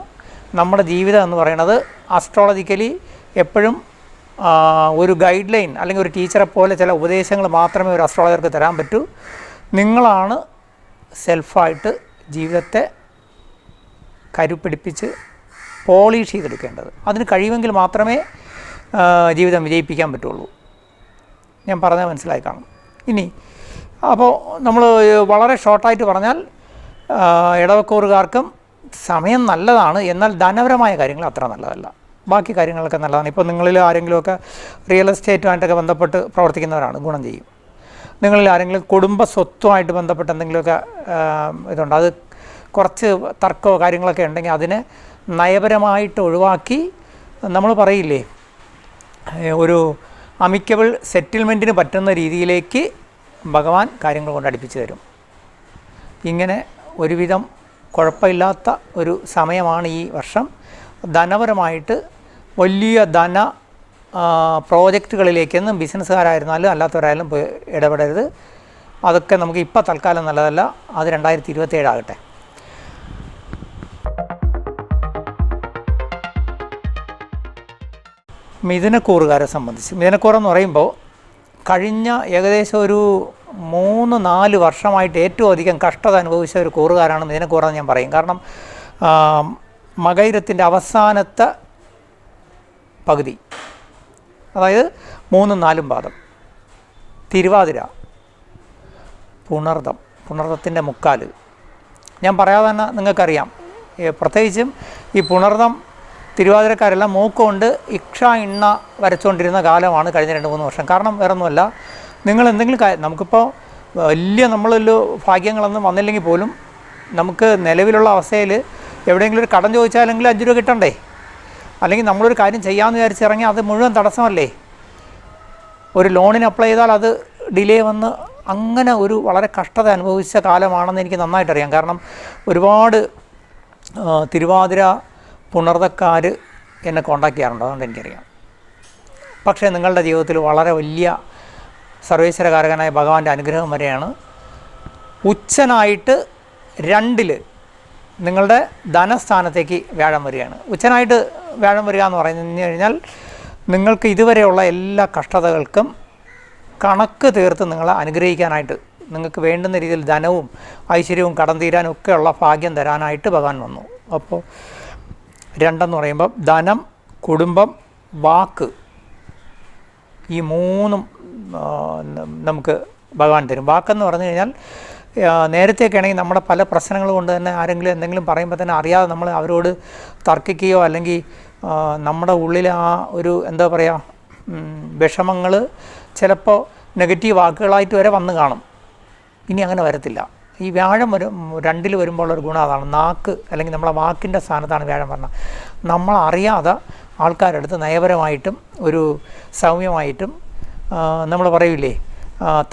നമ്മുടെ ജീവിതം എന്ന് പറയുന്നത് അസ്ട്രോളജിക്കലി എപ്പോഴും ഒരു ഗൈഡ് ലൈൻ അല്ലെങ്കിൽ ഒരു ടീച്ചറെ പോലെ ചില ഉപദേശങ്ങൾ മാത്രമേ ഒരു അസ്ട്രോളജർക്ക് തരാൻ പറ്റൂ. നിങ്ങളാണ് സെൽഫായിട്ട് ജീവിതത്തെ കരുപിടിപ്പിച്ച് പോളിഷ് ചെയ്തെടുക്കേണ്ടത്. അതിന് കഴിയുമെങ്കിൽ മാത്രമേ ജീവിതം വിജയിപ്പിക്കാൻ പറ്റുള്ളൂ. ഞാൻ പറഞ്ഞാൽ മനസ്സിലായി കാണും. ഇനി അപ്പോൾ നമ്മൾ വളരെ ഷോർട്ടായിട്ട് പറഞ്ഞാൽ, ഇടവക്കൂറുകാർക്കും സമയം നല്ലതാണ്, എന്നാൽ ധനപരമായ കാര്യങ്ങൾ അത്ര നല്ലതല്ല. ബാക്കി കാര്യങ്ങളൊക്കെ നല്ലതാണ്. ഇപ്പോൾ നിങ്ങളിൽ ആരെങ്കിലുമൊക്കെ റിയൽ എസ്റ്റേറ്റുമായിട്ടൊക്കെ ബന്ധപ്പെട്ട് പ്രവർത്തിക്കുന്നവരാണ്, ഗുണം ചെയ്യും. നിങ്ങളിൽ ആരെങ്കിലും കുടുംബ സ്വത്തുമായിട്ട് ബന്ധപ്പെട്ട് എന്തെങ്കിലുമൊക്കെ ഇതുണ്ട്, അത് കുറച്ച് തർക്കമോ കാര്യങ്ങളൊക്കെ ഉണ്ടെങ്കിൽ അതിനെ നയപരമായിട്ട് ഒഴിവാക്കി, നമ്മൾ പറയില്ലേ, ഒരു അമിക്കബിൾ സെറ്റിൽമെൻറ്റിന് പറ്റുന്ന രീതിയിലേക്ക് ഭഗവാൻ കാര്യങ്ങൾ കൊണ്ട് അടുപ്പിച്ച് തരും. ഇങ്ങനെ ഒരുവിധം കുഴപ്പമില്ലാത്ത ഒരു സമയമാണ് ഈ വർഷം. ധനപരമായിട്ട് വലിയ ധന പ്രോജക്റ്റുകളിലേക്കൊന്നും ബിസിനസ്സുകാരായിരുന്നാലും അല്ലാത്തവരായാലും പോയി ഇടപെടരുത്. അതൊക്കെ നമുക്ക് ഇപ്പോൾ തൽക്കാലം നല്ലതല്ല. അത് 2027 ആകട്ടെ. മിഥുനക്കൂറുകാരെ സംബന്ധിച്ച്, മിഥുനക്കൂറെന്ന് പറയുമ്പോൾ കഴിഞ്ഞ ഏകദേശം ഒരു 3-4 വർഷമായിട്ട് ഏറ്റവും അധികം കഷ്ടത അനുഭവിച്ച ഒരു കൂറുകാരാണ് മിഥുനക്കൂറെന്ന് ഞാൻ പറയും. കാരണം മകയിരത്തിൻ്റെ അവസാനത്തെ പകുതി, അതായത് 3-4 പാദം, തിരുവാതിര, പുണർദത്തിൻ്റെ മുക്കാല്. ഞാൻ പറയാതെ തന്നെ നിങ്ങൾക്കറിയാം, പ്രത്യേകിച്ചും ഈ പുണർദം തിരുവാതിരക്കാരെല്ലാം മൂക്കുകൊണ്ട് ഇക്ഷ ഇണ്ണ വരച്ചുകൊണ്ടിരുന്ന കാലമാണ് കഴിഞ്ഞ 2-3 വർഷം. കാരണം വേറൊന്നുമല്ല, നിങ്ങൾ എന്തെങ്കിലും നമുക്കിപ്പോൾ വലിയ നമ്മളൊരു ഭാഗ്യങ്ങളൊന്നും വന്നില്ലെങ്കിൽ പോലും നമുക്ക് നിലവിലുള്ള അവസ്ഥയിൽ എവിടെയെങ്കിലും ഒരു കടം ചോദിച്ചാലെങ്കിലും 5 രൂപ കിട്ടണ്ടേ? അല്ലെങ്കിൽ നമ്മളൊരു കാര്യം ചെയ്യാമെന്ന് വിചാരിച്ചിറങ്ങി അത് മുഴുവൻ തടസ്സമല്ലേ? ഒരു ലോണിന് അപ്ലൈ ചെയ്താൽ അത് ഡിലേ വന്ന് അങ്ങനെ ഒരു വളരെ കഷ്ടത അനുഭവിച്ച കാലമാണെന്ന് എനിക്ക് നന്നായിട്ടറിയാം. കാരണം ഒരുപാട് തിരുവാതിര പുണർദക്കാർ എന്നെ കോണ്ടാക്ട് ചെയ്യാറുണ്ട്, അതുകൊണ്ട് എനിക്കറിയാം. പക്ഷേ നിങ്ങളുടെ ജീവിതത്തിൽ വളരെ വലിയ സർവേശ്വരകാരകനായ ഭഗവാന്റെ അനുഗ്രഹം വരെയാണ്. ഉച്ചനായിട്ട് 2 നിങ്ങളുടെ ധനസ്ഥാനത്തേക്ക് വ്യാഴം വരികയാണ്. ഉച്ചനായിട്ട് വ്യാഴം വരിക എന്ന് പറഞ്ഞു കഴിഞ്ഞാൽ നിങ്ങൾക്ക് ഇതുവരെയുള്ള എല്ലാ കഷ്ടതകൾക്കും കണക്ക് തീർത്ത് നിങ്ങളെ അനുഗ്രഹിക്കാനായിട്ട്, നിങ്ങൾക്ക് വേണ്ടുന്ന രീതിയിൽ ധനവും ഐശ്വര്യവും കടം തീരാനും ഒക്കെയുള്ള ഭാഗ്യം തരാനായിട്ട് ഭഗവാൻ വന്നു. അപ്പോൾ 2 എന്ന് പറയുമ്പം ധനം, കുടുംബം, വാക്ക്, ഈ 3 നമുക്ക് ഭഗവാൻ തരും. വാക്കെന്ന് പറഞ്ഞു കഴിഞ്ഞാൽ നേരത്തെയൊക്കെ ആണെങ്കിൽ നമ്മുടെ പല പ്രശ്നങ്ങൾ കൊണ്ട് തന്നെ ആരെങ്കിലും എന്തെങ്കിലും പറയുമ്പോൾ തന്നെ അറിയാതെ നമ്മൾ അവരോട് തർക്കിക്കുകയോ അല്ലെങ്കിൽ നമ്മുടെ ഉള്ളിൽ ആ ഒരു എന്താ പറയുക വിഷമങ്ങൾ ചിലപ്പോൾ നെഗറ്റീവ് വാക്കുകളായിട്ട് വരെ വന്ന് കാണും. ഇനി അങ്ങനെ വരത്തില്ല. ഈ വ്യാഴം 2 വരുമ്പോൾ ഉള്ളൊരു ഗുണം അതാണ്. നാക്ക് അല്ലെങ്കിൽ നമ്മളെ വാക്കിൻ്റെ സ്ഥാനത്താണ് വ്യാഴം പറഞ്ഞത്. നമ്മളറിയാതെ ആൾക്കാരുടെ അടുത്ത് നയപരമായിട്ടും ഒരു സൗമ്യമായിട്ടും നമ്മൾ പറയില്ലേ,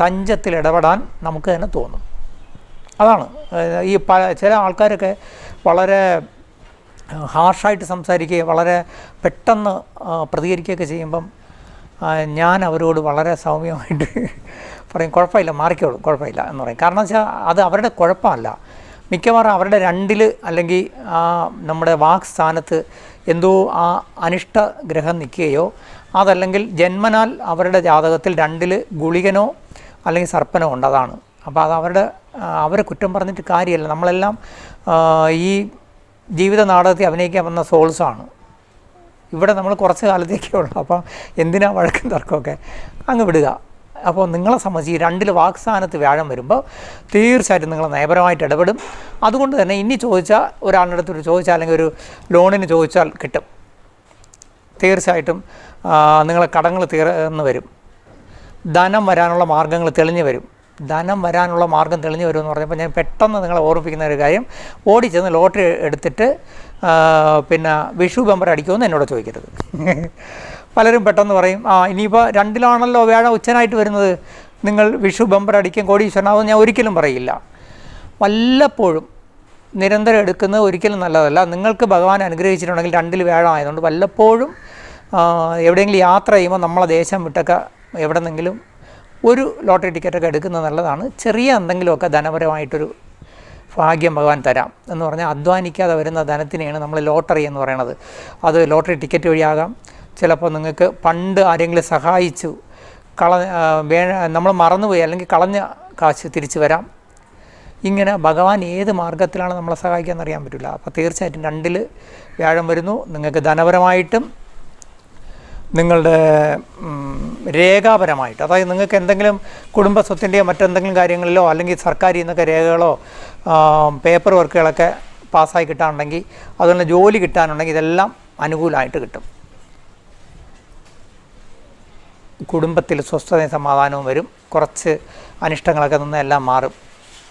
തഞ്ചത്തിൽ ഇടപെടാൻ നമുക്ക് തന്നെ തോന്നും. അതാണ് ഈ ചില ആൾക്കാരൊക്കെ വളരെ ഹാർഷായിട്ട് സംസാരിക്കുകയും വളരെ പെട്ടെന്ന് പ്രതികരിക്കുകയൊക്കെ ചെയ്യുമ്പം ഞാൻ അവരോട് വളരെ സൗമ്യമായിട്ട് പറയും, കുഴപ്പമില്ല, മാറിക്കോളൂ, കുഴപ്പമില്ല എന്ന് പറയും. കാരണം വെച്ചാൽ അത് അവരുടെ കുഴപ്പമല്ല. മിക്കവാറും അവരുടെ 2 അല്ലെങ്കിൽ നമ്മുടെ വാക് സ്ഥാനത്ത് എന്തോ ആ അനിഷ്ട ഗ്രഹം നിൽക്കുകയോ അതല്ലെങ്കിൽ ജന്മനാൽ അവരുടെ ജാതകത്തിൽ 2 ഗുളികനോ അല്ലെങ്കിൽ സർപ്പനോ ഉണ്ട്. അതാണ്. അപ്പോൾ അത് അവരെ കുറ്റം പറഞ്ഞിട്ട് കാര്യമല്ല. നമ്മളെല്ലാം ഈ ജീവിത നാടകത്തിൽ അഭിനയിക്കാൻ വന്ന സോൾസാണ്. ഇവിടെ നമ്മൾ കുറച്ച് കാലത്തേക്കേ ഉള്ളൂ. അപ്പം എന്തിനാ വഴക്കും തർക്കമൊക്കെ, അങ്ങ് വിടുക. അപ്പോൾ നിങ്ങളെ സംബന്ധിച്ച് ഈ 2 വാക്സ്ഥാനത്ത് വ്യാഴം വരുമ്പോൾ തീർച്ചയായിട്ടും നിങ്ങൾ നയപരമായിട്ട് ഇടപെടും. അതുകൊണ്ട് തന്നെ ഇനി ചോദിച്ചാൽ ഒരാളുടെ അടുത്ത് ചോദിച്ചാൽ അല്ലെങ്കിൽ ഒരു ലോണിന് ചോദിച്ചാൽ കിട്ടും. തീർച്ചയായിട്ടും നിങ്ങളെ കടങ്ങൾ തീർന്നു വരും. ധനം വരാനുള്ള മാർഗ്ഗങ്ങൾ തെളിഞ്ഞു വരും. ധനം വരാനുള്ള മാർഗ്ഗം തെളിഞ്ഞു വരുമെന്ന് പറഞ്ഞപ്പോൾ ഞാൻ പെട്ടെന്ന് നിങ്ങളെ ഓർമ്മിപ്പിക്കുന്ന ഒരു കാര്യം, ഓടിച്ചെന്ന് ലോട്ടറി എടുത്തിട്ട് പിന്നെ വിഷു ബമ്പർ അടിക്കുമെന്ന് എന്നോട് ചോദിക്കരുത്. പലരും പെട്ടെന്ന് പറയും ഇനിയിപ്പോൾ 2-ലാണല്ലോ വ്യാഴം ഉച്ചനായിട്ട് വരുന്നത്, നിങ്ങൾ വിഷു ബമ്പർ അടിക്കും കോടീശ്വരനാവും. ഞാൻ ഒരിക്കലും പറയില്ല. വല്ലപ്പോഴും നിരന്തരം എടുക്കുന്നത് ഒരിക്കലും നല്ലതല്ല. നിങ്ങൾക്ക് ഭഗവാൻ അനുഗ്രഹിച്ചിട്ടുണ്ടെങ്കിൽ 2-ൽ വ്യാഴം ആയതുകൊണ്ട് വല്ലപ്പോഴും എവിടെയെങ്കിലും യാത്ര ചെയ്യുമ്പോൾ നമ്മളെ ദേശം വിട്ടൊക്കെ എവിടെന്നെങ്കിലും ഒരു ലോട്ടറി ടിക്കറ്റൊക്കെ എടുക്കുന്നത് നല്ലതാണ്. ചെറിയ എന്തെങ്കിലുമൊക്കെ ധനപരമായിട്ടൊരു ഭാഗ്യം ഭഗവാൻ തരാം എന്ന് പറഞ്ഞാൽ അധ്വാനിക്കാതെ വരുന്ന ധനത്തിനെയാണ് നമ്മൾ ലോട്ടറി എന്ന് പറയുന്നത്. അത് ലോട്ടറി ടിക്കറ്റ് വഴിയാകാം, ചിലപ്പോൾ നിങ്ങൾക്ക് പണ്ട് ആരെങ്കിലും സഹായിച്ചു നമ്മൾ മറന്നുപോയി അല്ലെങ്കിൽ കളഞ്ഞ കാശ് തിരിച്ചു വരാം. ഇങ്ങനെ ഭഗവാൻ ഏത് മാർഗത്തിലാണ് നമ്മളെ സഹായിക്കാമെന്ന് അറിയാൻ പറ്റില്ല. അപ്പോൾ തീർച്ചയായിട്ടും 2-ൽ വ്യാഴം വരുന്നു. നിങ്ങൾക്ക് ധനപരമായിട്ടും നിങ്ങളുടെ രേഖാപരമായിട്ട്, അതായത് നിങ്ങൾക്ക് എന്തെങ്കിലും കുടുംബസ്വത്തിൻ്റെയോ മറ്റെന്തെങ്കിലും കാര്യങ്ങളിലോ അല്ലെങ്കിൽ സർക്കാരിൽ നിന്നൊക്കെ രേഖകളോ പേപ്പർ വർക്കുകളൊക്കെ പാസ്സായി കിട്ടാനുണ്ടെങ്കിൽ, അതുപോലെ ജോലി കിട്ടാനുണ്ടെങ്കിൽ ഇതെല്ലാം അനുകൂലമായിട്ട് കിട്ടും. കുടുംബത്തിൽ സ്വസ്ഥതയും സമാധാനവും വരും. കുറച്ച് അനിഷ്ടങ്ങളൊക്കെ നിന്ന് എല്ലാം മാറും.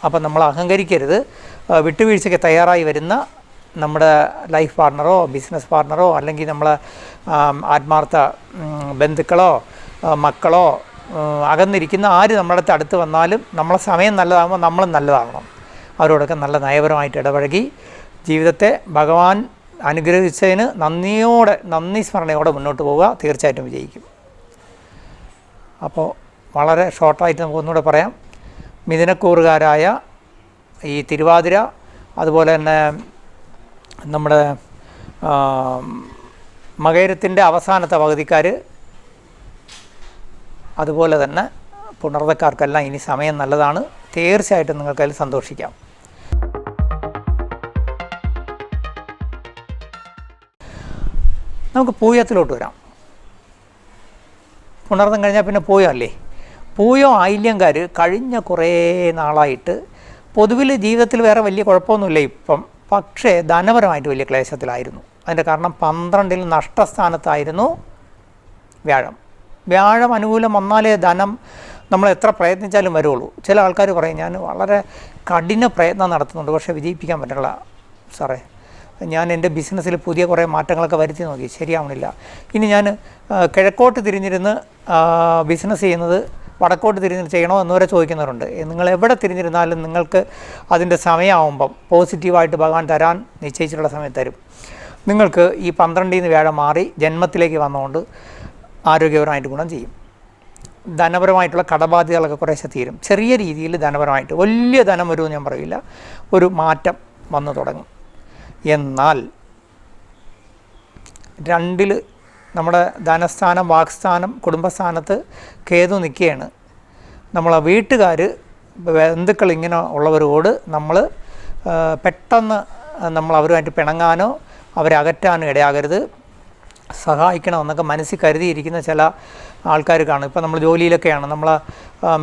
അപ്പം നമ്മൾ അഹങ്കരിക്കരുത്. വിട്ടുവീഴ്ചയ്ക്ക് തയ്യാറായി വരുന്ന നമ്മുടെ ലൈഫ് പാർട്ണറോ ബിസിനസ് പാർട്ണറോ അല്ലെങ്കിൽ നമ്മളെ ആത്മാർത്ഥ ബന്ധുക്കളോ മക്കളോ അകന്നിരിക്കുന്ന ആര് നമ്മുടെ അടുത്ത് വന്നാലും നമ്മളെ സമയം നല്ലതാകുമ്പോൾ നമ്മളും നല്ലതാകണം. അവരോടൊക്കെ നല്ല നയപരമായിട്ട് ഇടപഴകി ജീവിതത്തെ ഭഗവാൻ അനുഗ്രഹിച്ചതിന് നന്ദി സ്മരണയോടെ മുന്നോട്ട് പോവുക. തീർച്ചയായിട്ടും വിജയിക്കും. അപ്പോൾ വളരെ ഷോർട്ടായിട്ട് നമുക്ക് ഒന്നുകൂടെ പറയാം. മിഥുനക്കൂറുകാരായ ഈ തിരുവാതിര, അതുപോലെ തന്നെ നമ്മുടെ മകയിരത്തിൻ്റെ അവസാനത്തെ പകുതിക്കാർ, അതുപോലെ തന്നെ പുണർതക്കാർക്കെല്ലാം ഇനി സമയം നല്ലതാണ്. തീർച്ചയായിട്ടും നിങ്ങൾക്കതിൽ സന്തോഷിക്കാം. നമുക്ക് പൂയത്തിലോട്ട് വരാം. പുണർന്നം കഴിഞ്ഞാൽ പിന്നെ പൂയം അല്ലേ. പൂയം ആയില്യംകാർ കഴിഞ്ഞ കുറേ നാളായിട്ട് പൊതുവിൽ ജീവിതത്തിൽ വേറെ വലിയ കുഴപ്പമൊന്നുമില്ല ഇപ്പം, പക്ഷേ ധനപരമായിട്ട് വലിയ ക്ലേശത്തിലായിരുന്നു. അതിൻ്റെ കാരണം 12-ൽ നഷ്ടസ്ഥാനത്തായിരുന്നു വ്യാഴം. വ്യാഴം അനുകൂലം വന്നാലേ ധനം നമ്മൾ എത്ര പ്രയത്നിച്ചാലും വരുള്ളൂ. ചില ആൾക്കാർ പറയും ഞാൻ വളരെ കഠിന പ്രയത്നം നടത്തുന്നുണ്ട് പക്ഷേ വിജയിപ്പിക്കാൻ പറ്റില്ല സാറേ, ഞാൻ എൻ്റെ ബിസിനസ്സിൽ പുതിയ കുറേ മാറ്റങ്ങളൊക്കെ വരുത്തി നോക്കി, ശരിയാവണില്ല. ഇനി ഞാൻ കിഴക്കോട്ട് തിരിഞ്ഞിരുന്ന് ബിസിനസ് ചെയ്യുന്നത് വടക്കോട്ട് തിരിഞ്ഞ് ചെയ്യണോ എന്നുവരെ ചോദിക്കുന്നവരുണ്ട്. നിങ്ങൾ എവിടെ തിരിഞ്ഞിരുന്നാലും നിങ്ങൾക്ക് അതിൻ്റെ സമയമാകുമ്പം പോസിറ്റീവായിട്ട് ഭഗവാൻ തരാൻ നിശ്ചയിച്ചിട്ടുള്ള സമയത്ത് തരും. നിങ്ങൾക്ക് ഈ 12-ൽ നിന്ന് വ്യാഴം മാറി ജന്മത്തിലേക്ക് വന്നുകൊണ്ട് ആരോഗ്യപരമായിട്ട് ഗുണം ചെയ്യും. ധനപരമായിട്ടുള്ള കടബാധ്യതകളൊക്കെ കുറേശ്ശെ തീരും. ചെറിയ രീതിയിൽ ധനപരമായിട്ട് വലിയ ധനം വരുമെന്ന് ഞാൻ പറയില്ല, ഒരു മാറ്റം വന്നു തുടങ്ങും. എന്നാൽ 2-ൽ നമ്മുടെ ധനസ്ഥാനം, വാക്സ്ഥാനം, കുടുംബസ്ഥാനത്ത് കേതു നിൽക്കുകയാണ്. നമ്മളെ വീട്ടുകാർ ബന്ധുക്കൾ ഇങ്ങനെ ഉള്ളവരോട് നമ്മൾ പെട്ടെന്ന് നമ്മൾ അവരുമായിട്ട് പിണങ്ങാനോ അവരെ അകറ്റാനോ ഇടയാകരുത്. സഹായിക്കണമെന്നൊക്കെ മനസ്സിൽ കരുതിയിരിക്കുന്ന ചില ആൾക്കാർ കാണും. ഇപ്പോൾ നമ്മൾ ജോലിയിലൊക്കെയാണ്, നമ്മൾ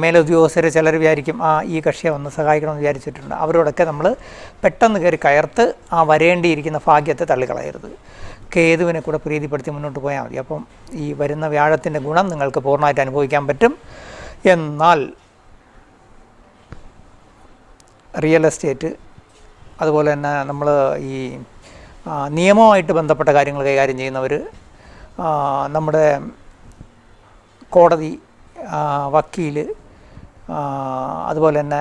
മേലുദ്യോഗസ്ഥർ ചിലർ വിചാരിക്കും ഈ കക്ഷിയെ ഒന്ന് സഹായിക്കണമെന്ന് വിചാരിച്ചിട്ടുണ്ട്. അവരോടൊക്കെ നമ്മൾ പെട്ടെന്ന് കയറി കയർത്ത് വരേണ്ടിയിരിക്കുന്ന ഭാഗ്യത്തെ തള്ളിക്കളയരുത്. കേതുവിനെ കൂടെ പ്രീതിപ്പെടുത്തി മുന്നോട്ട് പോയാൽ മതി. അപ്പം ഈ വരുന്ന വ്യാഴത്തിൻ്റെ ഗുണം നിങ്ങൾക്ക് പൂർണ്ണമായിട്ട് അനുഭവിക്കാൻ പറ്റും. എന്നാൽ റിയൽ എസ്റ്റേറ്റ്, അതുപോലെ തന്നെ നമ്മൾ ഈ നിയമവുമായിട്ട് ബന്ധപ്പെട്ട കാര്യങ്ങൾ കൈകാര്യം ചെയ്യുന്നവർ, നമ്മുടെ കോടതി, വക്കീൽ, അതുപോലെ തന്നെ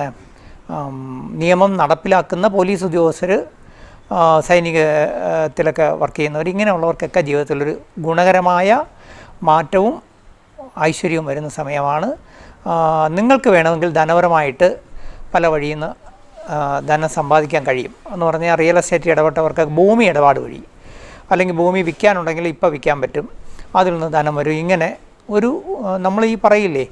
നിയമം നടപ്പിലാക്കുന്ന പോലീസ് ഉദ്യോഗസ്ഥർ, സൈനികത്തിലൊക്കെ വർക്ക് ചെയ്യുന്നവർ, ഇങ്ങനെയുള്ളവർക്കൊക്കെ ജീവിതത്തിലൊരു ഗുണകരമായ മാറ്റവും ഐശ്വര്യവും വരുന്ന സമയമാണ്. നിങ്ങൾക്ക് വേണമെങ്കിൽ ധനപരമായിട്ട് പല വഴിയിൽ നിന്ന് ധനം സമ്പാദിക്കാൻ കഴിയും എന്ന് പറഞ്ഞാൽ റിയൽ എസ്റ്റേറ്റ് ഇടപെട്ടവർക്ക് ഭൂമി ഇടപാട് വഴി, അല്ലെങ്കിൽ ഭൂമി വിൽക്കാനുണ്ടെങ്കിൽ ഇപ്പോൾ വിൽക്കാൻ പറ്റും, അതിൽ നിന്ന് ധനം വരും. ഇങ്ങനെ ഒരു നമ്മൾ ഈ പറയില്ലേ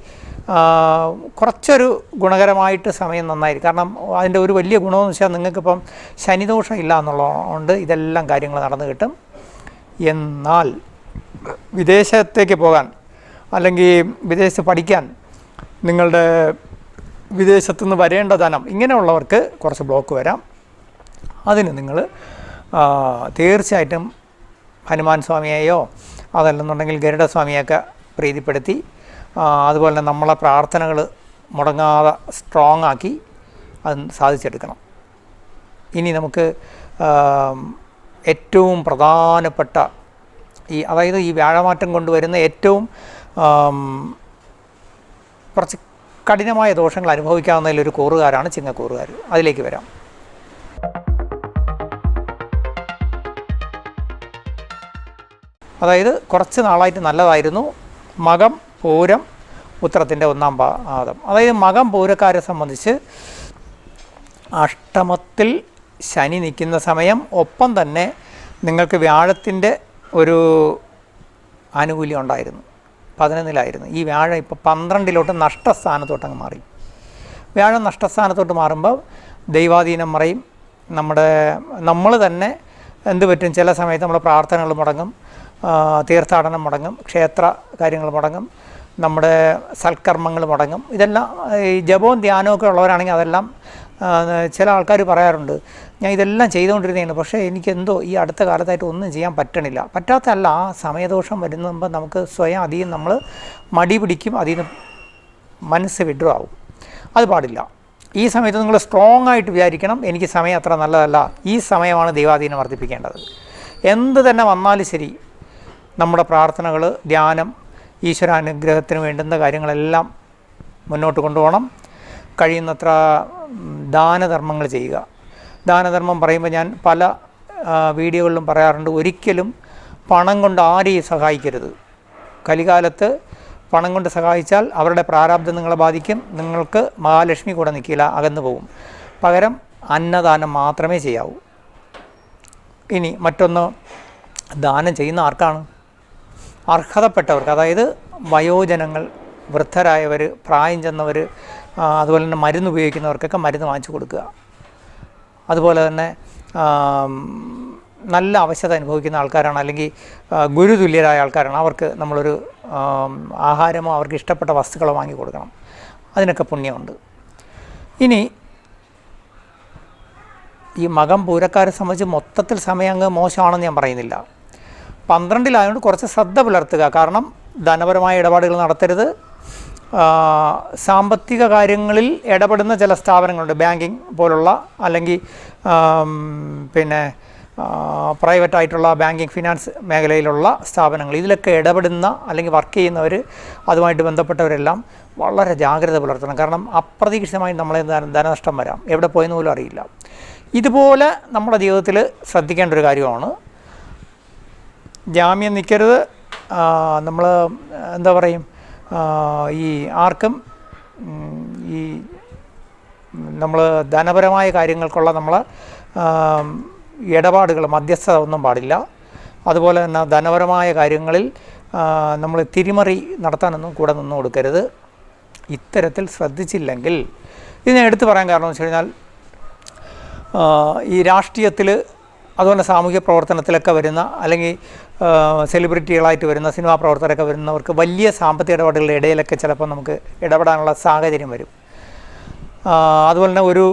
കുറച്ചൊരു ഗുണകരമായിട്ട് സമയം നന്നായിരിക്കും. കാരണം അതിൻ്റെ ഒരു വലിയ ഗുണമെന്ന് വെച്ചാൽ നിങ്ങൾക്കിപ്പം ശനിദോഷം ഇല്ല എന്നുള്ളതുകൊണ്ട് ഇതെല്ലാം കാര്യങ്ങൾ നടന്നു കിട്ടും. എന്നാൽ വിദേശത്തേക്ക് പോകാൻ അല്ലെങ്കിൽ വിദേശത്ത് പഠിക്കാൻ, നിങ്ങളുടെ വിദേശത്തുനിന്ന് വരേണ്ട ധനം, ഇങ്ങനെയുള്ളവർക്ക് കുറച്ച് ബ്ലോക്ക് വരാം. അതിന് നിങ്ങൾ തീർച്ചയായിട്ടും ഹനുമാൻ സ്വാമിയെയോ അതല്ലെന്നുണ്ടെങ്കിൽ ഗരുഡസ്വാമിയെയൊക്കെ പ്രീതിപ്പെടുത്തി, അതുപോലെ തന്നെ നമ്മളെ പ്രാർത്ഥനകൾ മുടങ്ങാതെ സ്ട്രോങ് ആക്കി അത് സാധിച്ചെടുക്കണം. ഇനി നമുക്ക് ഏറ്റവും പ്രധാനപ്പെട്ട അതായത് ഈ വ്യാഴമാറ്റം കൊണ്ടുവരുന്ന ഏറ്റവും കുറച്ച് കഠിനമായ ദോഷങ്ങൾ അനുഭവിക്കാവുന്നതിലൊരു കൂറുകാരാണ് ചിങ്ങക്കൂറുകാർ. അതിലേക്ക് വരാം. അതായത് കുറച്ച് നാളായിട്ട് നല്ലതായിരുന്നു. മകം, പൂരം, ഉത്രത്തിൻ്റെ 1-ാം പാദം. അതായത് മകം പൂരക്കാരെ സംബന്ധിച്ച് അഷ്ടമത്തിൽ ശനി നിൽക്കുന്ന സമയം, ഒപ്പം തന്നെ നിങ്ങൾക്ക് വ്യാഴത്തിൻ്റെ ഒരു ആനുകൂല്യം ഉണ്ടായിരുന്നു. 11-ലായിരുന്നു. ഈ വ്യാഴം ഇപ്പോൾ 12-ലോട്ട് നഷ്ടസ്ഥാനത്തോട്ട് അങ്ങ് മാറി. വ്യാഴം നഷ്ടസ്ഥാനത്തോട്ട് മാറുമ്പോൾ ദൈവാധീനം മറയും. നമ്മൾ തന്നെ എന്ത് പറ്റും, ചില സമയത്ത് നമ്മുടെ പ്രാർത്ഥനകൾ മുടങ്ങും, തീർത്ഥാടനം മുടങ്ങും, ക്ഷേത്ര കാര്യങ്ങൾ മുടങ്ങും, നമ്മുടെ സൽക്കർമ്മങ്ങൾ മുടങ്ങും. ഇതെല്ലാം ഈ ജപവും ധ്യാനവും ഒക്കെ ഉള്ളവരാണെങ്കിൽ അതെല്ലാം ചില ആൾക്കാർ പറയാറുണ്ട്, ഞാൻ ഇതെല്ലാം ചെയ്തുകൊണ്ടിരുന്നതാണ്, പക്ഷേ എനിക്കെന്തോ ഈ അടുത്ത കാലത്തായിട്ട് ഒന്നും ചെയ്യാൻ പറ്റണില്ല. പറ്റാത്തല്ല, ആ സമയദോഷം വരുമ്പോൾ നമുക്ക് സ്വയം അധികം നമ്മൾ മടി പിടിക്കും, അതിൽ നിന്ന് മനസ്സ് വിഡ്രോ ആവും. അത് പാടില്ല. ഈ സമയത്ത് നിങ്ങൾ സ്ട്രോങ് ആയിട്ട് വിചാരിക്കണം, എനിക്ക് സമയം അത്ര നല്ലതല്ല, ഈ സമയമാണ് ദൈവാധീനം വർദ്ധിപ്പിക്കേണ്ടത്. എന്ത് തന്നെ വന്നാലും ശരി, നമ്മുടെ പ്രാർത്ഥനകൾ, ധ്യാനം, ഈശ്വരാനുഗ്രഹത്തിന് വേണ്ടുന്ന കാര്യങ്ങളെല്ലാം മുന്നോട്ട് കൊണ്ടുപോകണം. കഴിയുന്നത്ര ദാനധർമ്മങ്ങൾ ചെയ്യുക. ദാനധർമ്മം പറയുമ്പോൾ ഞാൻ പല വീഡിയോകളിലും പറയാറുണ്ട്, ഒരിക്കലും പണം കൊണ്ട് ആരെയും സഹായിക്കരുത്. കലികാലത്ത് പണം കൊണ്ട് സഹായിച്ചാൽ അവരുടെ പ്രാരാബ്ധം നിങ്ങളെ ബാധിക്കും. നിങ്ങൾക്ക് മഹാലക്ഷ്മി കൂടെ നിൽക്കില്ല, അകന്നു പോകും. പകരം അന്നദാനം മാത്രമേ ചെയ്യാവൂ. ഇനി മറ്റൊന്ന്, ദാനം ചെയ്യുന്ന ആർക്കാണ്? അർഹതപ്പെട്ടവർക്ക്, അതായത് വയോജനങ്ങൾ, വൃദ്ധരായവർ, പ്രായം ചെന്നവർ, അതുപോലെ തന്നെ മരുന്ന് ഉപയോഗിക്കുന്നവർക്കൊക്കെ മരുന്ന് വാങ്ങിച്ചു കൊടുക്കുക. അതുപോലെ തന്നെ നല്ല അവശത അനുഭവിക്കുന്ന ആൾക്കാരാണ്, അല്ലെങ്കിൽ ഗുരുതുല്യരായ ആൾക്കാരാണ്, അവർക്ക് നമ്മളൊരു ആഹാരമോ അവർക്ക് ഇഷ്ടപ്പെട്ട വസ്തുക്കളോ വാങ്ങി കൊടുക്കണം. അതിനൊക്കെ പുണ്യമുണ്ട്. ഇനി ഈ മകം പൂരക്കാരെ സംബന്ധിച്ച് മൊത്തത്തിൽ സമയം അങ്ങ് മോശമാണെന്ന് ഞാൻ പറയുന്നില്ല. 12-ലായതുകൊണ്ട് കുറച്ച് ശ്രദ്ധ പുലർത്തുക. കാരണം ധനപരമായ ഇടപാടുകൾ നടത്തരുത്. സാമ്പത്തിക കാര്യങ്ങളിൽ ഇടപെടുന്ന ചില സ്ഥാപനങ്ങളുണ്ട്, ബാങ്കിങ് പോലുള്ള, അല്ലെങ്കിൽ പിന്നെ പ്രൈവറ്റായിട്ടുള്ള ബാങ്കിങ് ഫിനാൻസ് മേഖലയിലുള്ള സ്ഥാപനങ്ങൾ, ഇതിലൊക്കെ ഇടപെടുന്ന അല്ലെങ്കിൽ വർക്ക് ചെയ്യുന്നവർ, അതുമായിട്ട് ബന്ധപ്പെട്ടവരെല്ലാം വളരെ ജാഗ്രത പുലർത്തണം. കാരണം അപ്രതീക്ഷിതമായി നമ്മളെ ധനനഷ്ടം വരാം, എവിടെ പോയെന്ന് പോലും അറിയില്ല. ഇതുപോലെ നമ്മുടെ ജീവിതത്തിൽ ശ്രദ്ധിക്കേണ്ട ഒരു കാര്യമാണ്. ജാമ്യം നിൽക്കരുത്. നമ്മൾ എന്താ പറയും, ഈ ആർക്കും ഈ നമ്മൾ ധനപരമായ കാര്യങ്ങൾക്കുള്ള നമ്മൾ ഇടപാടുകൾ, മധ്യസ്ഥത ഒന്നും പാടില്ല. അതുപോലെ തന്നെ ധനപരമായ കാര്യങ്ങളിൽ നമ്മൾ തിരിമറി നടത്താനൊന്നും കൂടെ നിന്നു കൊടുക്കരുത്. ഇത്തരത്തിൽ ശ്രദ്ധിച്ചില്ലെങ്കിൽ, ഇത് ഞാൻ എടുത്തു പറയാൻ കാരണം എന്ന് വെച്ച് കഴിഞ്ഞാൽ, ഈ രാഷ്ട്രീയത്തിൽ, അതുപോലെ സാമൂഹ്യ പ്രവർത്തനത്തിലൊക്കെ വരുന്ന, അല്ലെങ്കിൽ സെലിബ്രിറ്റികളായിട്ട് വരുന്ന സിനിമാ പ്രവർത്തകരൊക്കെ വരുന്നവർക്ക് വലിയ സാമ്പത്തിക ഇടപാടുകളുടെ ഇടയിലൊക്കെ ചിലപ്പോൾ നമുക്ക് ഇടപെടാനുള്ള സാഹചര്യം വരും. അതുപോലെ തന്നെ ഒരു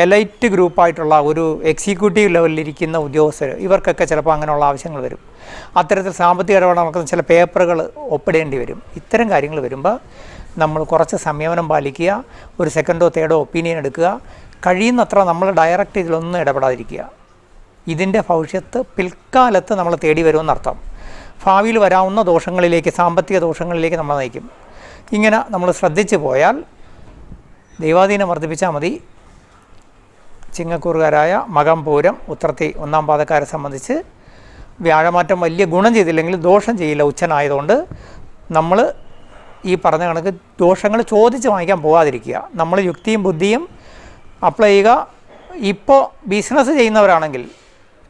എലൈറ്റ് ഗ്രൂപ്പായിട്ടുള്ള ഒരു എക്സിക്യൂട്ടീവ് ലെവലിലിരിക്കുന്ന ഉദ്യോഗസ്ഥർ, ഇവർക്കൊക്കെ ചിലപ്പോൾ അങ്ങനെയുള്ള ആവശ്യങ്ങൾ വരും. അത്തരത്തിൽ സാമ്പത്തിക ഇടപാട് നടക്കുന്ന ചില പേപ്പറുകൾ ഒപ്പിടേണ്ടി വരും. ഇത്തരം കാര്യങ്ങൾ വരുമ്പോൾ നമ്മൾ കുറച്ച് സംയമനം പാലിക്കുക, ഒരു സെക്കൻഡോ തേർഡോ ഒപ്പീനിയൻ എടുക്കുക. കഴിയുന്നത്ര നമ്മൾ ഡയറക്റ്റ് ഇതിലൊന്നും ഇടപെടാതിരിക്കുക. ഇതിൻ്റെ ഭവിഷ്യത്ത് പിൽക്കാലത്ത് നമ്മൾ തേടി വരുമെന്നർത്ഥം. ഭാവിയിൽ വരാവുന്ന ദോഷങ്ങളിലേക്ക്, സാമ്പത്തിക ദോഷങ്ങളിലേക്ക് നമ്മൾ നയിക്കും. ഇങ്ങനെ നമ്മൾ ശ്രദ്ധിച്ചു പോയാൽ ദൈവാധീനം വർദ്ധിപ്പിച്ചാൽ മതി. ചിങ്ങക്കൂറുകാരായ മകം, പൂരം, ഉത്രത്തി 1-ാം പാദക്കാരെ സംബന്ധിച്ച് വ്യാഴമാറ്റം വലിയ ഗുണം ചെയ്തില്ലെങ്കിൽ ദോഷം ചെയ്യില്ല, ഉച്ചനായതുകൊണ്ട്. നമ്മൾ ഈ പറഞ്ഞ കണക്ക് ദോഷങ്ങൾ ചോദിച്ച് വാങ്ങിക്കാൻ പോകാതിരിക്കുക. നമ്മൾ യുക്തിയും ബുദ്ധിയും അപ്ലൈ ചെയ്യുക. ഇപ്പോൾ ബിസിനസ് ചെയ്യുന്നവരാണെങ്കിൽ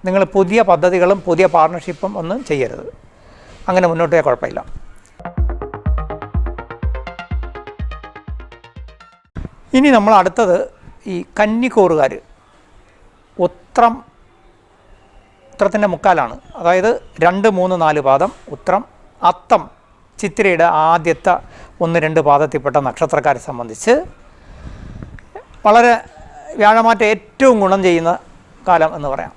നിങ്ങൾ പുതിയ പദ്ധതികളും പുതിയ പാർട്ണർഷിപ്പും ഒന്നും ചെയ്യരുത്. അങ്ങനെ മുന്നോട്ട് പോയാൽ കുഴപ്പമില്ല. ഇനി നമ്മൾ അടുത്തത് ഈ കന്നിക്കൂറുകാർ. ഉത്രത്തിൻ്റെ മുക്കാലാണ്, അതായത് 2, 3, 4 പാദം ഉത്രം, അത്തം, ചിത്തിരയുടെ ആദ്യത്തെ 1, 2 പാദത്തിൽപ്പെട്ട നക്ഷത്രക്കാരെ സംബന്ധിച്ച് വളരെ വ്യാഴമാറ്റം ഏറ്റവും ഗുണം ചെയ്യുന്ന കാലം എന്ന് പറയാം.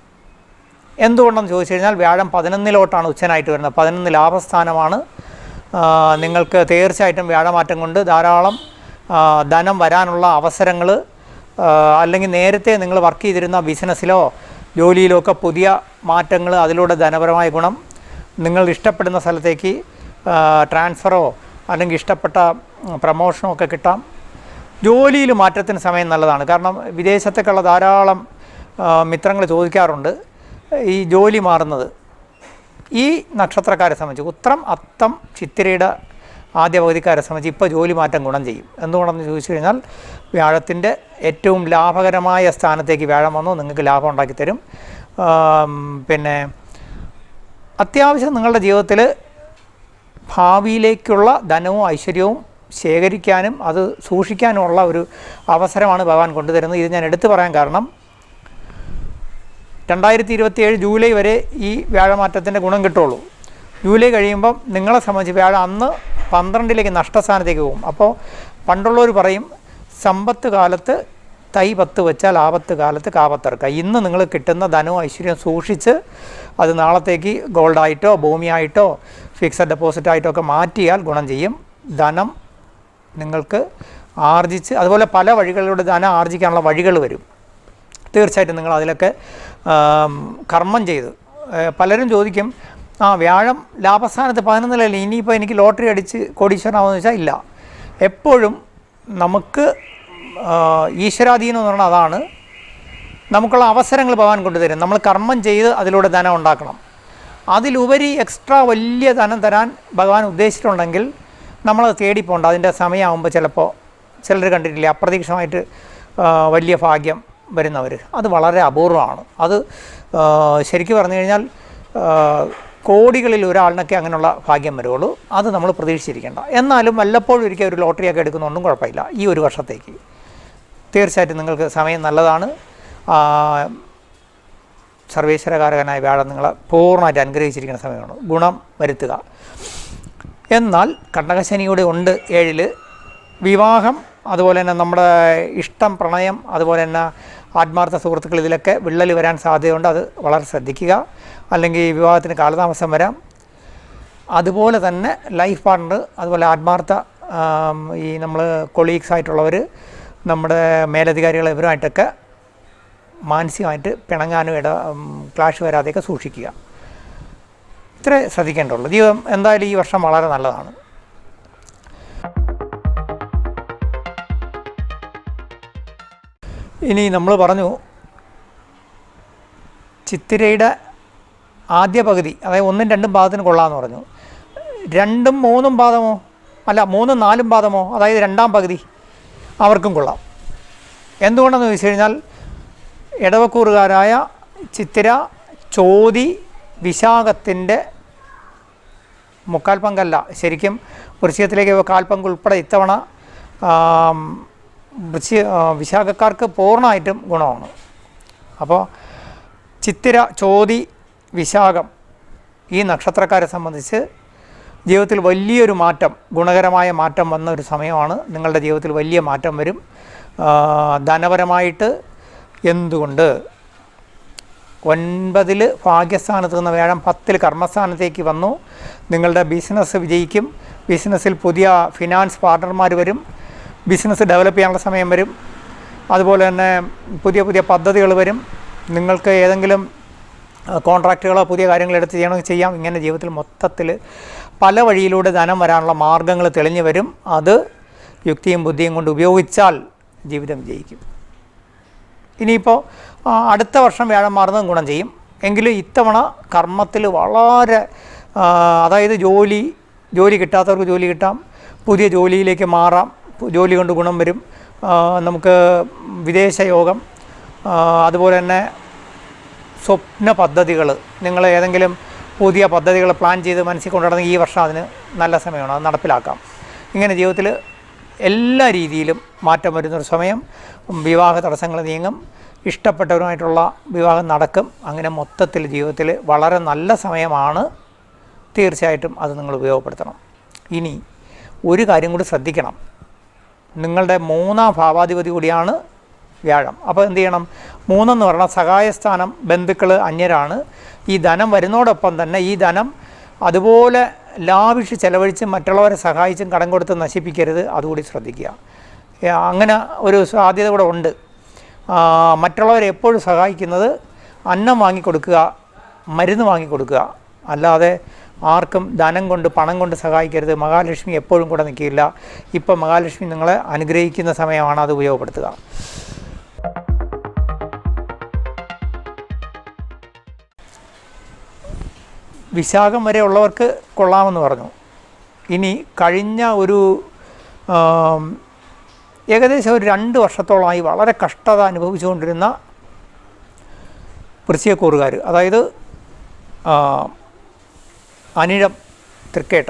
എന്തുകൊണ്ടെന്ന് ചോദിച്ചു കഴിഞ്ഞാൽ, വ്യാഴം 11-ലോട്ടാണ് ഉച്ചനായിട്ട് വരുന്നത്. 11 ലാഭസ്ഥാനമാണ്. നിങ്ങൾക്ക് തീർച്ചയായിട്ടും വ്യാഴമാറ്റം കൊണ്ട് ധാരാളം ധനം വരാനുള്ള അവസരങ്ങൾ, അല്ലെങ്കിൽ നേരത്തെ നിങ്ങൾ വർക്ക് ചെയ്തിരുന്ന ബിസിനസ്സിലോ ജോലിയിലോ ഒക്കെ പുതിയ മാറ്റങ്ങൾ, അതിലൂടെ ധനപരമായ ഗുണം, നിങ്ങൾ ഇഷ്ടപ്പെടുന്ന സ്ഥലത്തേക്ക് ട്രാൻസ്ഫറോ അല്ലെങ്കിൽ ഇഷ്ടപ്പെട്ട പ്രമോഷനോ ഒക്കെ കിട്ടാം. ജോലിയിൽ മാറ്റത്തിന് സമയം നല്ലതാണ്. കാരണം വിദേശത്തേക്കുള്ള ധാരാളം മിത്രങ്ങൾ ചോദിക്കാറുണ്ട് ഈ ജോലി മാറുന്നത്. ഈ നക്ഷത്രക്കാരെ സംബന്ധിച്ച് ഉത്രം, അത്തം, ചിത്തിരയുടെ ആദ്യ പകുതിക്കാരെ സംബന്ധിച്ച് ഇപ്പോൾ ജോലി മാറ്റം ഗുണം ചെയ്യും. എന്തുകൊണ്ടെന്ന് ചോദിച്ചു കഴിഞ്ഞാൽ വ്യാഴത്തിൻ്റെ ഏറ്റവും ലാഭകരമായ സ്ഥാനത്തേക്ക് വ്യാഴം വന്നു നിങ്ങൾക്ക് ലാഭം ഉണ്ടാക്കി തരും. പിന്നെ അത്യാവശ്യം നിങ്ങളുടെ ജീവിതത്തിൽ ഭാവിയിലേക്കുള്ള ധനവും ഐശ്വര്യവും ശേഖരിക്കാനും അത് സൂക്ഷിക്കാനുമുള്ള ഒരു അവസരമാണ് ഭഗവാൻ കൊണ്ടുതരുന്നത്. ഇത് ഞാൻ എടുത്തു പറയാൻ കാരണം 2027 ജൂലൈ വരെ ഈ വ്യാഴമാറ്റത്തിൻ്റെ ഗുണം കിട്ടുള്ളൂ. ജൂലൈ കഴിയുമ്പം നിങ്ങളെ സംബന്ധിച്ച് വ്യാഴം അന്ന് 12ലേക്ക് നഷ്ടസ്ഥാനത്തേക്ക് പോകും. അപ്പോൾ പണ്ടുള്ളവർ പറയും സമ്പത്ത് കാലത്ത് തൈ 10 വെച്ചാൽ ആപത്ത് കാലത്ത് കാപത്തിറക്കുക. ഇന്ന് നിങ്ങൾ കിട്ടുന്ന ധനവും ഐശ്വര്യം സൂക്ഷിച്ച് അത് നാളത്തേക്ക് ഗോൾഡായിട്ടോ ഭൂമിയായിട്ടോ ഫിക്സഡ് ഡെപ്പോസിറ്റായിട്ടോ ഒക്കെ മാറ്റിയാൽ ഗുണം ചെയ്യും. ധനം നിങ്ങൾക്ക് ആർജിച്ച് അതുപോലെ പല വഴികളിലൂടെ ധനം ആർജിക്കാനുള്ള വഴികൾ വരും. തീർച്ചയായിട്ടും നിങ്ങൾ അതിലൊക്കെ കർമ്മം ചെയ്ത്. പലരും ചോദിക്കും വ്യാഴം ലാഭസ്ഥാനത്ത് 11 ഇനിയിപ്പോൾ എനിക്ക് ലോട്ടറി അടിച്ച് കോടീശ്വരനാവുമെന്ന് വെച്ചാൽ ഇല്ല. എപ്പോഴും നമുക്ക് ഈശ്വരാധീനം എന്ന് പറഞ്ഞാൽ അതാണ്. നമുക്കുള്ള അവസരങ്ങൾ ഭഗവാൻ കൊണ്ടുതരും. നമ്മൾ കർമ്മം ചെയ്ത് അതിലൂടെ ധനം ഉണ്ടാക്കണം. അതിലുപരി എക്സ്ട്രാ വലിയ ധനം തരാൻ ഭഗവാൻ ഉദ്ദേശിച്ചിട്ടുണ്ടെങ്കിൽ നമ്മളത് തേടിപ്പോണ്ട. അതിൻ്റെ സമയമാകുമ്പോൾ ചിലപ്പോൾ ചിലർ കണ്ടിട്ടില്ലേ അപ്രതീക്ഷിതമായിട്ട് വലിയ ഭാഗ്യം വരുന്നവർ. അത് വളരെ അപൂർവമാണ്. അത് ശരിക്കും പറഞ്ഞു കഴിഞ്ഞാൽ കോടികളിൽ ഒരാളിനൊക്കെ അങ്ങനെയുള്ള ഭാഗ്യം വരുള്ളൂ. അത് നമ്മൾ പ്രതീക്ഷിച്ചിരിക്കേണ്ട. എന്നാലും വല്ലപ്പോഴും ഒരിക്കൽ ഒരു ലോട്ടറിയൊക്കെ എടുക്കുന്നതൊന്നും കുഴപ്പമില്ല. ഈ ഒരു വർഷത്തേക്ക് തീർച്ചയായിട്ടും നിങ്ങൾക്ക് സമയം നല്ലതാണ്. സർവേശ്വരകാരകനായ വ്യാഴം നിങ്ങളെ പൂർണ്ണമായിട്ട് അനുഗ്രഹിച്ചിരിക്കുന്ന സമയമാണ്. ഗുണം വരുത്തുക. എന്നാൽ കണ്ടകശനിയുടെ ഉണ്ട് 7 വിവാഹം, അതുപോലെ തന്നെ നമ്മുടെ ഇഷ്ടം, പ്രണയം, അതുപോലെ തന്നെ ആത്മാർത്ഥ സുഹൃത്തുക്കൾ ഇതിലൊക്കെ വിള്ളൽ വരാൻ സാധ്യതയുണ്ട്. അത് വളരെ ശ്രദ്ധിക്കുക. അല്ലെങ്കിൽ വിവാഹത്തിന് കാലതാമസം വരാം. അതുപോലെ തന്നെ ലൈഫ് പാർട്ണർ, അതുപോലെ ആത്മാർത്ഥ ഈ നമ്മൾ കൊളീഗ്സ് ആയിട്ടുള്ളവർ, നമ്മുടെ മേലധികാരികൾ, ഇവരുമായിട്ടൊക്കെ മാനസികമായിട്ട് പിണങ്ങാനും ക്ലാഷ് വരാതെയൊക്കെ സൂക്ഷിക്കുക. ഇത്രേ ശ്രദ്ധിക്കേണ്ടുള്ളൂ. ജീവിതം എന്തായാലും ഈ വർഷം വളരെ നല്ലതാണ്. ഇനി നമ്മൾ പറഞ്ഞു ചിത്തിരയുടെ ആദ്യ പകുതി, അതായത് 1ഉം 2ഉം പാദത്തിന് കൊള്ളാമെന്ന് പറഞ്ഞു. 2ഉം 3ഉം പാദമോ അല്ല 3ഉം 4ഉം പാദമോ, അതായത് 2ആം പകുതി അവർക്കും കൊള്ളാം. എന്തുകൊണ്ടെന്ന് ചോദിച്ചു കഴിഞ്ഞാൽ ഇടവക്കൂറുകാരായ ചിത്തിര, ചോതി, വിശാഖത്തിൻ്റെ മുക്കാൽ പങ്കല്ല, ശരിക്കും വൃശ്ചികത്തിലേക്ക് കാൽപങ്ക് ഉൾപ്പെടെ ഇത്തവണ വിശാഖക്കാർക്ക് പൂർണ്ണമായിട്ടും ഗുണമാണ്. അപ്പോൾ ചിത്തിര, ചോതി, വിശാഖം ഈ നക്ഷത്രക്കാരെ സംബന്ധിച്ച് ജീവിതത്തിൽ വലിയൊരു മാറ്റം, ഗുണകരമായ മാറ്റം വന്ന ഒരു സമയമാണ്. നിങ്ങളുടെ ജീവിതത്തിൽ വലിയ മാറ്റം വരും ധനപരമായിട്ട്. എന്തുകൊണ്ട് 9 ഭാഗ്യസ്ഥാനത്ത് നിന്ന് വ്യാഴം 10 കർമ്മസ്ഥാനത്തേക്ക് വന്നു. നിങ്ങളുടെ ബിസിനസ് വിജയിക്കും. ബിസിനസ്സിൽ പുതിയ ഫിനാൻസ് പാർട്ണർമാർ വരും. ബിസിനസ് ഡെവലപ്പ് ചെയ്യാനുള്ള സമയം വരും. അതുപോലെ തന്നെ പുതിയ പുതിയ പദ്ധതികൾ വരും. നിങ്ങൾക്ക് ഏതെങ്കിലും കോൺട്രാക്റ്റുകളോ പുതിയ കാര്യങ്ങൾ എടുത്ത് ചെയ്യണമെങ്കിൽ ചെയ്യാം. ഇങ്ങനെ ജീവിതത്തിൽ മൊത്തത്തിൽ പല വഴിയിലൂടെ ധനം വരാനുള്ള മാർഗ്ഗങ്ങൾ തെളിഞ്ഞു വരും. അത് യുക്തിയും ബുദ്ധിയും കൊണ്ട് ഉപയോഗിച്ചാൽ ജീവിതം വിജയിക്കും. ഇനിയിപ്പോൾ അടുത്ത വർഷം വ്യാഴം മാറുന്നതും ഗുണം ചെയ്യും. എങ്കിലും ഇത്തവണ കർമ്മത്തിൽ വളരെ അതായത് ജോലി കിട്ടാത്തവർക്ക് ജോലി കിട്ടാം, പുതിയ ജോലിയിലേക്ക് മാറാം, ജോലി കൊണ്ട് ഗുണം വരും. നമുക്ക് വിദേശ യോഗം, അതുപോലെ തന്നെ സ്വപ്ന പദ്ധതികൾ, നിങ്ങൾ ഏതെങ്കിലും പുതിയ പദ്ധതികൾ പ്ലാൻ ചെയ്ത് മനസ്സിൽ കൊണ്ടുനടന്ന് ഈ വർഷം അതിന് നല്ല സമയമാണ്, അത് നടപ്പിലാക്കാം. ഇങ്ങനെ ജീവിതത്തിൽ എല്ലാ രീതിയിലും മാറ്റം വരുന്നൊരു സമയം. വിവാഹ തടസ്സങ്ങൾ നീങ്ങും, ഇഷ്ടപ്പെട്ടവരുമായിട്ടുള്ള വിവാഹം നടക്കും. അങ്ങനെ മൊത്തത്തിൽ ജീവിതത്തിൽ വളരെ നല്ല സമയമാണ്. തീർച്ചയായിട്ടും അത് നിങ്ങൾ ഉപയോഗപ്പെടുത്തണം. ഇനി ഒരു കാര്യം കൂടി ശ്രദ്ധിക്കണം. നിങ്ങളുടെ 3ആം ഭാവാധിപതി കൂടിയാണ് വ്യാഴം. അപ്പോൾ എന്ത് ചെയ്യണം? 3 എന്ന് പറഞ്ഞാൽ സഹായസ്ഥാനം, ബന്ധുക്കൾ, അന്യരാണ്. ഈ ധനം വരുന്നതോടൊപ്പം തന്നെ ഈ ധനം അതുപോലെ ലാവിഷ് ചെലവഴിച്ച് മറ്റുള്ളവരെ സഹായിച്ചും കടം കൊടുത്ത് നശിപ്പിക്കരുത്. അതുകൂടി ശ്രദ്ധിക്കുക. അങ്ങനെ ഒരു സാധ്യത കൂടെ ഉണ്ട്. മറ്റുള്ളവരെ എപ്പോഴും സഹായിക്കുന്നത് അന്നം വാങ്ങിക്കൊടുക്കുക, മരുന്ന് വാങ്ങിക്കൊടുക്കുക, അല്ലാതെ ആർക്കും ധനം കൊണ്ട് പണം കൊണ്ട് സഹായിക്കരുത്. മഹാലക്ഷ്മി എപ്പോഴും കൂടെ നിൽക്കില്ല. ഇപ്പം മഹാലക്ഷ്മി നിങ്ങളെ അനുഗ്രഹിക്കുന്ന സമയമാണ്, അത് ഉപയോഗപ്പെടുത്തുക. വിശാഖം വരെ ഉള്ളവർക്ക് കൊള്ളാമെന്ന് പറഞ്ഞു. ഇനി കഴിഞ്ഞ ഒരു ഏകദേശം ഒരു 2 വർഷത്തോളമായി വളരെ കഷ്ടത അനുഭവിച്ചുകൊണ്ടിരുന്ന വൃശ്ചികക്കൂറുകാർ, അതായത് അനിഴം, തൃക്കേട്ട,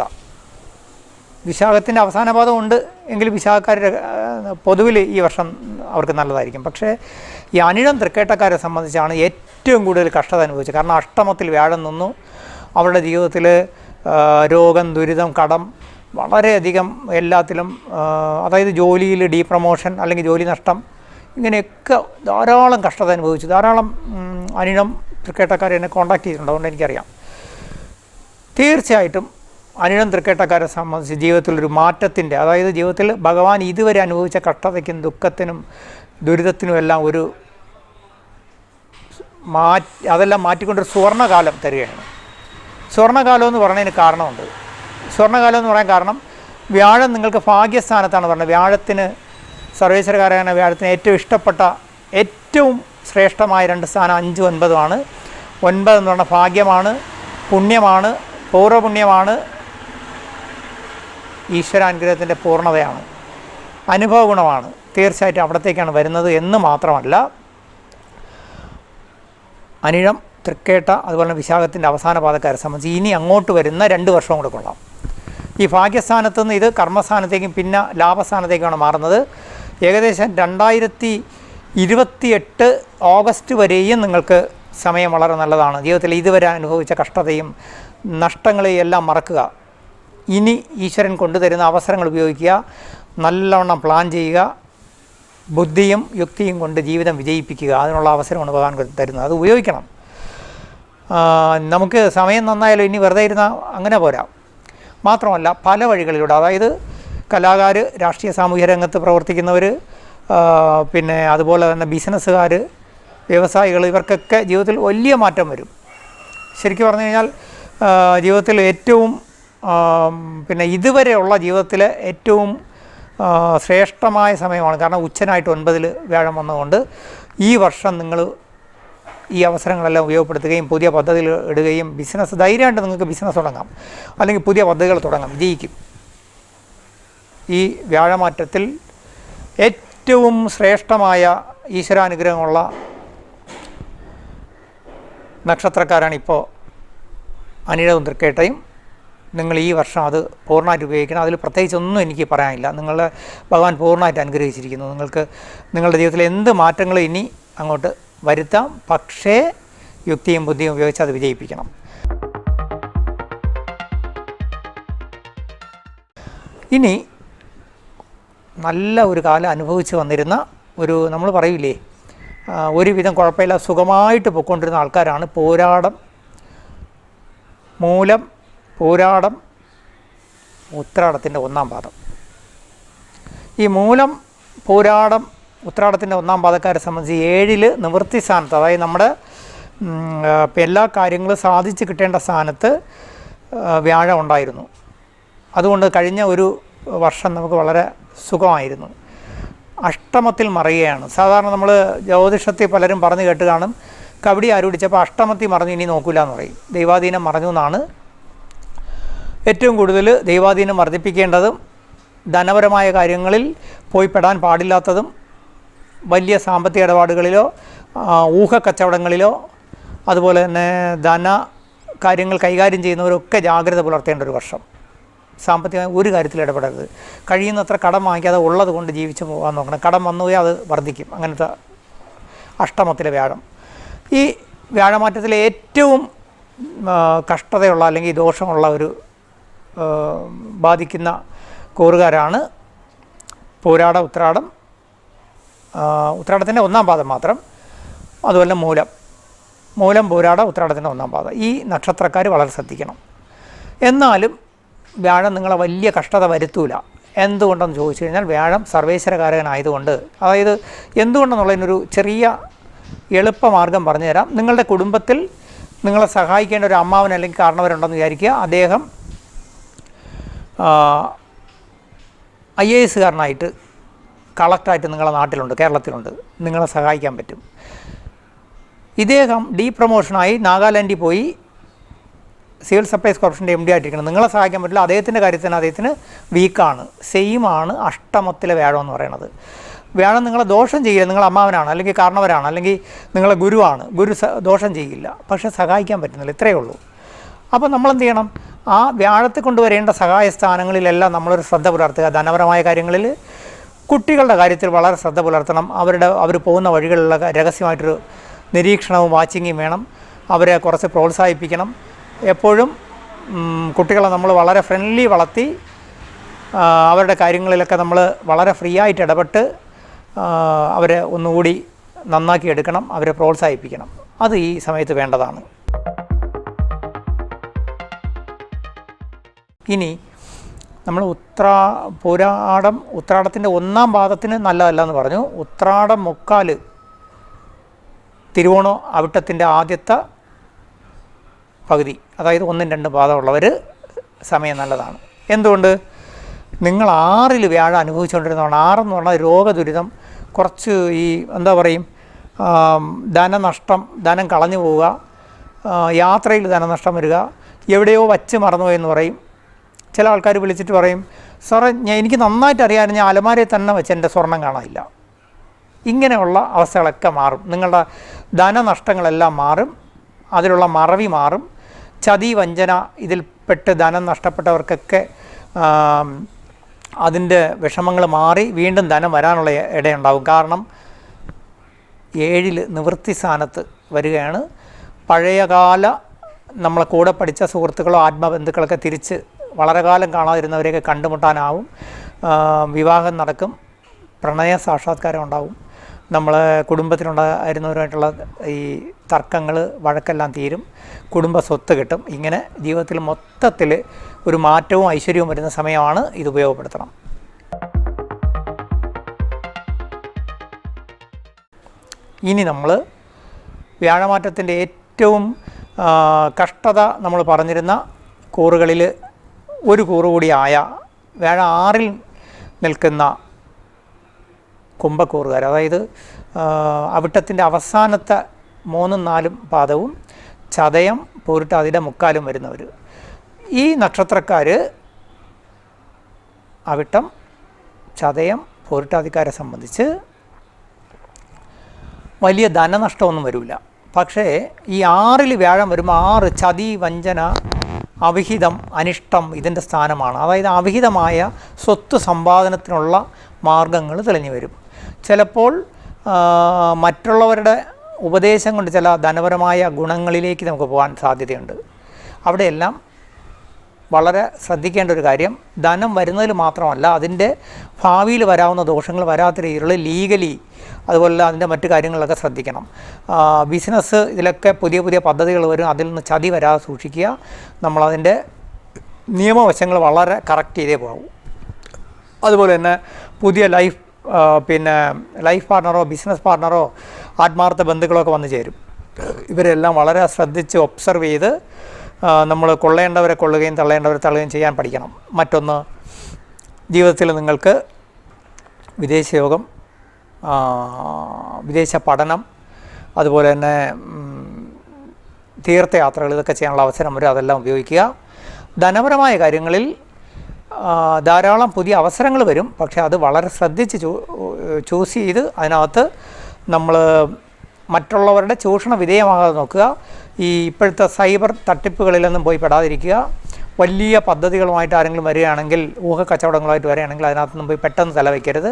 വിശാഖത്തിൻ്റെ അവസാന പാദമുണ്ട് എങ്കിൽ വിശാഖക്കാരുടെ പൊതുവിൽ ഈ വർഷം അവർക്ക് നല്ലതായിരിക്കും. പക്ഷേ ഈ അനിഴം തൃക്കേട്ടക്കാരെ സംബന്ധിച്ചാണ് ഏറ്റവും കൂടുതൽ കഷ്ടത അനുഭവിച്ചത്. കാരണം അഷ്ടമത്തിൽ വ്യാഴം നിന്നു. അവരുടെ ജീവിതത്തിൽ രോഗം, ദുരിതം, കടം, വളരെയധികം എല്ലാത്തിലും, അതായത് ജോലിയിൽ ഡീപ്രമോഷൻ അല്ലെങ്കിൽ ജോലി നഷ്ടം, ഇങ്ങനെയൊക്കെ ധാരാളം കഷ്ടത അനുഭവിച്ചു. ധാരാളം അനിഴം തൃക്കേട്ടക്കാർ എന്നെ കോൺടാക്ട് ചെയ്തിട്ടുണ്ട്, അതുകൊണ്ട് എനിക്കറിയാം. തീർച്ചയായിട്ടും അനിഴം തൃക്കേട്ടക്കാരെ സംബന്ധിച്ച് ജീവിതത്തിലൊരു മാറ്റത്തിൻ്റെ, അതായത് ജീവിതത്തിൽ ഭഗവാൻ ഇതുവരെ അനുഭവിച്ച കഷ്ടതയ്ക്കും ദുഃഖത്തിനും ദുരിതത്തിനും എല്ലാം ഒരു അതെല്ലാം മാറ്റിക്കൊണ്ടൊരു സുവർണ്ണകാലം തരികയാണ്. സ്വർണ്ണകാലം എന്ന് പറയുന്നതിന് കാരണമുണ്ട്. സ്വർണ്ണകാലം എന്ന് പറയാൻ കാരണം വ്യാഴം നിങ്ങൾക്ക് ഭാഗ്യസ്ഥാനത്താണ് പറഞ്ഞത്. വ്യാഴത്തിന്, സർവേശ്വരകാരകനായ വ്യാഴത്തിന് ഏറ്റവും ഇഷ്ടപ്പെട്ട, ഏറ്റവും ശ്രേഷ്ഠമായ 2 സ്ഥാനം 5, 9 9 എന്ന് പറഞ്ഞാൽ ഭാഗ്യമാണ്, പുണ്യമാണ്, പൂർവ്വപുണ്യമാണ്, ഈശ്വരാനുഗ്രഹത്തിൻ്റെ പൂർണ്ണതയാണ്, അനുഭവ ഗുണമാണ്. തീർച്ചയായിട്ടും അവിടത്തേക്കാണ് വരുന്നത് എന്ന് മാത്രമല്ല, അനിഴം, തൃക്കേട്ട, അതുപോലെ വിശാഖത്തിൻ്റെ അവസാന പാദക്കാരെ സംബന്ധിച്ച് ഇനി അങ്ങോട്ട് വരുന്ന 2 വർഷവും കൂടെ കൊള്ളാം. ഈ ഭാഗ്യസ്ഥാനത്ത് നിന്ന് ഇത് കർമ്മസ്ഥാനത്തേക്കും പിന്നെ ലാഭസ്ഥാനത്തേക്കാണ് മാറുന്നത്. ഏകദേശം 2028 ഓഗസ്റ്റ് വരെയും നിങ്ങൾക്ക് സമയം വളരെ നല്ലതാണ്. ജീവിതത്തിൽ ഇതുവരെ അനുഭവിച്ച കഷ്ടതയും നഷ്ടങ്ങളെയും എല്ലാം മറക്കുക. ഇനി ഈശ്വരൻ കൊണ്ടുതരുന്ന അവസരങ്ങൾ ഉപയോഗിക്കുക, നല്ലവണ്ണം പ്ലാൻ ചെയ്യുക, ബുദ്ധിയും യുക്തിയും കൊണ്ട് ജീവിതം വിജയിപ്പിക്കുക. അതിനുള്ള അവസരമാണ് ഭഗവാൻ തരുന്നത്, അത് ഉപയോഗിക്കണം. നമുക്ക് സമയം നന്നായാലും ഇനി വെറുതെ ഇരുന്നാൽ അങ്ങനെ പോരാ. മാത്രമല്ല പല വഴികളിലൂടെ, അതായത് കലാകാർ, രാഷ്ട്രീയ സാമൂഹ്യ രംഗത്ത് പ്രവർത്തിക്കുന്നവർ, പിന്നെ അതുപോലെ തന്നെ ബിസിനസ്സുകാർ, വ്യവസായികൾ, ഇവർക്കൊക്കെ ജീവിതത്തിൽ വലിയ മാറ്റം വരും. ശരിക്കും പറഞ്ഞു കഴിഞ്ഞാൽ ജീവിതത്തിൽ ഏറ്റവും പിന്നെ ഇതുവരെയുള്ള ജീവിതത്തിലെ ഏറ്റവും ശ്രേഷ്ഠമായ സമയമാണ്. കാരണം ഉച്ചനായിട്ട് 9-ൽ വ്യാഴം വന്നതുകൊണ്ട് ഈ വർഷം നിങ്ങൾ ഈ അവസരങ്ങളെല്ലാം ഉപയോഗപ്പെടുത്തുകയും പുതിയ പദ്ധതികൾ ഇടുകയും ബിസിനസ് ധൈര്യമായിട്ട് നിങ്ങൾക്ക് ബിസിനസ് തുടങ്ങാം, അല്ലെങ്കിൽ പുതിയ പദ്ധതികൾ തുടങ്ങാം, വിജയിക്കും. ഈ വ്യാഴമാറ്റത്തിൽ ഏറ്റവും ശ്രേഷ്ഠമായ ഈശ്വരാനുഗ്രഹമുള്ള നക്ഷത്രക്കാരാണ് ഇപ്പോൾ അനിഴവും തൃക്കേട്ടയും. നിങ്ങൾ ഈ വർഷം അത് പൂർണ്ണമായിട്ട് ഉപയോഗിക്കണം. അതിൽ പ്രത്യേകിച്ചൊന്നും എനിക്ക് പറയാനില്ല. നിങ്ങളെ ഭഗവാൻ പൂർണ്ണമായിട്ട് അനുഗ്രഹിച്ചിരിക്കുന്നു. നിങ്ങൾക്ക് നിങ്ങളുടെ ജീവിതത്തിൽ എന്ത് മാറ്റങ്ങൾ ഇനി അങ്ങോട്ട് വരുത്താം. പക്ഷേ യുക്തിയും ബുദ്ധിയും ഉപയോഗിച്ച് അത് വിജയിപ്പിക്കണം. ഇനി നല്ല ഒരു കാലം അനുഭവിച്ച് വന്നിരുന്ന ഒരു, നമ്മൾ പറയില്ലേ, ഒരുവിധം കുഴപ്പമില്ല സുഖമായിട്ട് പൊയ്ക്കൊണ്ടിരുന്ന ആൾക്കാരാണ് പോരാടം, മൂലം, പോരാടം, ഉത്രാടത്തിൻ്റെ 1-ാം പാദം. ഈ മൂലം, പോരാടം, ഉത്രാടത്തിൻ്റെ 1-ാം പാദക്കാരെ സംബന്ധിച്ച് 7-ൽ നിവൃത്തി സ്ഥാനത്ത്, അതായത് നമ്മുടെ എല്ലാ കാര്യങ്ങളും സാധിച്ച് കിട്ടേണ്ട സ്ഥാനത്ത് വ്യാഴം ഉണ്ടായിരുന്നു. അതുകൊണ്ട് കഴിഞ്ഞ ഒരു വർഷം നമുക്ക് വളരെ സുഖമായിരുന്നു. അഷ്ടമത്തിൽ മറയുകയാണ്. സാധാരണ നമ്മൾ ജ്യോതിഷത്തിൽ പലരും പറഞ്ഞു കേട്ട് കാണും, കബഡി ആരുടിച്ചപ്പോൾ അഷ്ടമത്തിൽ മറഞ്ഞു ഇനി നോക്കില്ല എന്ന് പറയും. ദൈവാധീനം മറഞ്ഞു എന്നാണ്. ഏറ്റവും കൂടുതൽ ദൈവാധീനം വർദ്ധിപ്പിക്കേണ്ടതും ധനപരമായ കാര്യങ്ങളിൽ പോയി പെടാൻ പാടില്ലാത്തതും വലിയ സാമ്പത്തിക ഇടപാടുകളിലോ ഊഹക്കച്ചവടങ്ങളിലോ അതുപോലെ തന്നെ ധന കാര്യങ്ങൾ കൈകാര്യം ചെയ്യുന്നവരൊക്കെ ജാഗ്രത പുലർത്തേണ്ട ഒരു വർഷം. സാമ്പത്തികമായി ഒരു കാര്യത്തിൽ ഇടപെടരുത്. കഴിയുന്നത്ര കടം വാങ്ങിക്കാതെ ഉള്ളത് കൊണ്ട് ജീവിച്ച് പോകാൻ നോക്കണം. കടം വന്നു പോയാൽ അത് വർദ്ധിക്കും. അങ്ങനത്തെ അഷ്ടമത്തിലെ വ്യാഴം. ഈ വ്യാഴമാറ്റത്തിലെ ഏറ്റവും കഷ്ടതയുള്ള അല്ലെങ്കിൽ ദോഷമുള്ള ഒരു ബാധിക്കുന്ന കൂറുകാരാണ് പോരാടം, ഉത്രാടം, ഉത്രാടത്തിൻ്റെ 1-ാം പാദം മാത്രം, അതുപോലെ മൂലം, പോരാടം, ഉത്രാടത്തിൻ്റെ 1-ാം പാദം. ഈ നക്ഷത്രക്കാർ വളരെ ശ്രദ്ധിക്കണം. എന്നാലും വ്യാഴം നിങ്ങളെ വലിയ കഷ്ടത വരുത്തൂല. എന്തുകൊണ്ടെന്ന് ചോദിച്ചു കഴിഞ്ഞാൽ വ്യാഴം സർവേശ്വരകാരകനായതുകൊണ്ട്. അതായത് എന്തുകൊണ്ടെന്നുള്ളതിനൊരു ചെറിയ എളുപ്പമാർഗം പറഞ്ഞു തരാം. നിങ്ങളുടെ കുടുംബത്തിൽ നിങ്ങളെ സഹായിക്കേണ്ട ഒരു അമ്മാവൻ അല്ലെങ്കിൽ കാരണവരുണ്ടെന്ന് വിചാരിക്കുക. അദ്ദേഹം IAS കാരനായിട്ട് കളക്ടറായിട്ട് നിങ്ങളുടെ നാട്ടിലുണ്ട്, കേരളത്തിലുണ്ട്, നിങ്ങളെ സഹായിക്കാൻ പറ്റും. ഇദ്ദേഹം പ്രൊമോഷനായി നാഗാലാൻഡിൽ പോയി സിവിൽ സപ്ലൈസ് കോർപ്പറേഷൻ്റെ MD ആയിട്ടിരിക്കണം. നിങ്ങളെ സഹായിക്കാൻ പറ്റില്ല. അദ്ദേഹത്തിൻ്റെ കാര്യത്തിന് അദ്ദേഹത്തിന് വീക്കാണ്. സെയിമാണ് അഷ്ടമത്തിലെ വ്യാഴം എന്ന് പറയുന്നത്. വ്യാഴം നിങ്ങളെ ദോഷം ചെയ്യില്ല. നിങ്ങൾ അമ്മാവനാണ്, അല്ലെങ്കിൽ കാരണവരാണ്, അല്ലെങ്കിൽ നിങ്ങളെ ഗുരുവാണ്. ഗുരു ദോഷം ചെയ്യില്ല, പക്ഷേ സഹായിക്കാൻ പറ്റുന്നില്ല. ഇത്രയേ ഉള്ളൂ. അപ്പോൾ നമ്മളെന്ത് ചെയ്യണം? ആ വ്യാഴത്തെ കൊണ്ടുവരേണ്ട സഹായ സ്ഥാനങ്ങളിലെല്ലാം നമ്മളൊരു ശ്രദ്ധ പുലർത്തുക. ധനപരമായ കാര്യങ്ങളിൽ, കുട്ടികളുടെ കാര്യത്തിൽ വളരെ ശ്രദ്ധ പുലർത്തണം. അവർ പോകുന്ന വഴികളിലുള്ള രഹസ്യമായിട്ടൊരു നിരീക്ഷണവും വാച്ചിങ്ങും വേണം. അവരെ കുറച്ച് പ്രോത്സാഹിപ്പിക്കണം. എപ്പോഴും കുട്ടികളെ നമ്മൾ വളരെ ഫ്രണ്ട്ലി വളർത്തി അവരുടെ കാര്യങ്ങളിലൊക്കെ നമ്മൾ വളരെ ഫ്രീ ആയിട്ട് ഇടപെട്ട് അവരെ ഒന്നുകൂടി നന്നാക്കി എടുക്കണം. അവരെ പ്രോത്സാഹിപ്പിക്കണം. അത് ഈ സമയത്ത് വേണ്ടതാണ്. ഇനി നമ്മൾ ഉത്രാടത്തിൻ്റെ 1-ാം പാദത്തിന് നല്ലതല്ല എന്ന് പറഞ്ഞു. ഉത്രാടം 3/4 തിരുവോണം അവിട്ടത്തിൻ്റെ ആദ്യത്തെ പകുതി, അതായത് 1-2 പാദമുള്ളവർ സമയം നല്ലതാണ്. എന്തുകൊണ്ട്? നിങ്ങൾ 6-ൽ വ്യാഴം അനുഭവിച്ചുകൊണ്ടിരുന്നതാണ്. 6 എന്ന് പറഞ്ഞാൽ രോഗദുരിതം, കുറച്ച് ഈ എന്താ പറയും, ധനനഷ്ടം, ധനം കളഞ്ഞു പോവുക, യാത്രയിൽ ധനനഷ്ടം വരിക, എവിടെയോ വച്ച് മറന്നുപോയെന്ന് പറയും. ചില ആൾക്കാർ വിളിച്ചിട്ട് പറയും, സാറേ എനിക്ക് നന്നായിട്ട് അറിയാമായിരുന്നു, ഞാൻ അലമാരയിൽ തന്നെ വെച്ച് എൻ്റെ സ്വർണം കാണാനില്ല. ഇങ്ങനെയുള്ള അവസ്ഥകളൊക്കെ മാറും. നിങ്ങളുടെ ധനനഷ്ടങ്ങളെല്ലാം മാറും. അതിലുള്ള മറവി മാറും. ചതി, വഞ്ചന ഇതിൽപ്പെട്ട് ധനം നഷ്ടപ്പെട്ടവർക്കൊക്കെ അതിൻ്റെ വിഷമങ്ങൾ മാറി വീണ്ടും ധനം വരാനുള്ള ഇടയുണ്ടാകും. കാരണം 7-ൽ നിവൃത്തി സ്ഥാനത്ത് വരികയാണ്. പഴയകാല നമ്മളെ കൂടെ പഠിച്ച സുഹൃത്തുക്കളോ ആത്മബന്ധുക്കളൊക്കെ തിരിച്ച് വളരെ കാലം കാണാതിരുന്നവരെയൊക്കെ കണ്ടുമുട്ടാനാവും. വിവാഹം നടക്കും. പ്രണയ സാക്ഷാത്കാരം ഉണ്ടാവും. നമ്മളെ കുടുംബത്തിലുണ്ടായിരുന്നവരുമായിട്ടുള്ള ഈ തർക്കങ്ങൾ, വഴക്കെല്ലാം തീരും. കുടുംബ സ്വത്ത് കിട്ടും. ഇങ്ങനെ ജീവിതത്തിൽ മൊത്തത്തിൽ ഒരു മാറ്റവും ഐശ്വര്യവും വരുന്ന സമയമാണ്. ഇത് ഉപയോഗപ്പെടുത്തണം. ഇനി നമ്മൾ വ്യാഴമാറ്റത്തിൻ്റെ ഏറ്റവും കഷ്ടത നമ്മൾ പറഞ്ഞിരുന്ന കൂറുകളിൽ ഒരു കൂറ് കൂടിയായ വ്യാഴം 6-ൽ നിൽക്കുന്ന കുംഭക്കൂറുകാർ, അതായത് അവിട്ടത്തിൻ്റെ അവസാനത്തെ 3-4 പാദവും ചതയം പൂരിട്ടാതിയുടെ 3/4 വരുന്നവർ. ഈ നക്ഷത്രക്കാർ അവിട്ടം, ചതയം, പൂരിട്ടാതിക്കാരെ സംബന്ധിച്ച് വലിയ ധനനഷ്ടമൊന്നും വരില്ല. പക്ഷേ ഈ 6-ൽ വ്യാഴം വരുമ്പോൾ 6 ചതി, വഞ്ചന, അവിഹിതം, അനിഷ്ടം ഇതിൻ്റെ സ്ഥാനമാണ്. അതായത് അവിഹിതമായ സ്വത്ത് സമ്പാദനത്തിനുള്ള മാർഗങ്ങൾ തെളിഞ്ഞു വരും. ചിലപ്പോൾ മറ്റുള്ളവരുടെ ഉപദേശം കൊണ്ട് ചില ധനപരമായ ഗുണങ്ങളിലേക്ക് നമുക്ക് പോകാൻ സാധ്യതയുണ്ട്. അവിടെയെല്ലാം വളരെ ശ്രദ്ധിക്കേണ്ട ഒരു കാര്യം, ധനം വരുന്നതിൽ മാത്രമല്ല, അതിൻ്റെ ഭാവിയിൽ വരാവുന്ന ദോഷങ്ങൾ വരാത്ത രീതിയിലുള്ള ലീഗലി, അതുപോലെ അതിൻ്റെ മറ്റു കാര്യങ്ങളിലൊക്കെ ശ്രദ്ധിക്കണം. ബിസിനസ് ഇതിലൊക്കെ പുതിയ പുതിയ പദ്ധതികൾ വരും. അതിൽ നിന്ന് ചതി വരാതെ സൂക്ഷിക്കുക. നമ്മളതിൻ്റെ നിയമവശങ്ങൾ വളരെ കറക്റ്റ് ചെയ്തേ പോകൂ. അതുപോലെ തന്നെ പുതിയ ലൈഫ് പാർട്ണറോ ബിസിനസ് പാർട്ണറോ ആത്മാർത്ഥ ബന്ധുക്കളൊക്കെ വന്നു ചേരും. ഇവരെല്ലാം വളരെ ശ്രദ്ധിച്ച് ഒബ്സർവ് ചെയ്ത് നമ്മൾ കൊള്ളേണ്ടവരെ കൊള്ളുകയും തള്ളേണ്ടവരെ തള്ളുകയും ചെയ്യാൻ പഠിക്കണം. മറ്റൊന്ന്, ജീവിതത്തിൽ നിങ്ങൾക്ക് വിദേശയോഗം, വിദേശ പഠനം, അതുപോലെ തന്നെ തീർത്ഥയാത്രകൾ, ഇതൊക്കെ ചെയ്യാനുള്ള അവസരം വരും. അതെല്ലാം ഉപയോഗിക്കുക. ധനപരമായ കാര്യങ്ങളിൽ ധാരാളം പുതിയ അവസരങ്ങൾ വരും. പക്ഷേ അത് വളരെ ശ്രദ്ധിച്ച് ചൂസ് ചെയ്ത് അതിനകത്ത് നമ്മൾ മറ്റുള്ളവരുടെ ചൂഷണ വിധേയമാകാതെ നോക്കുക. ഈ ഇപ്പോഴത്തെ സൈബർ തട്ടിപ്പുകളിലൊന്നും പോയി പെടാതിരിക്കുക. വലിയ പദ്ധതികളുമായിട്ട് ആരെങ്കിലും വരികയാണെങ്കിൽ, ഊഹക്കച്ചവടങ്ങളുമായിട്ട് വരികയാണെങ്കിൽ അതിനകത്തൊന്നും പോയി പെട്ടെന്ന് തലവയ്ക്കരുത്.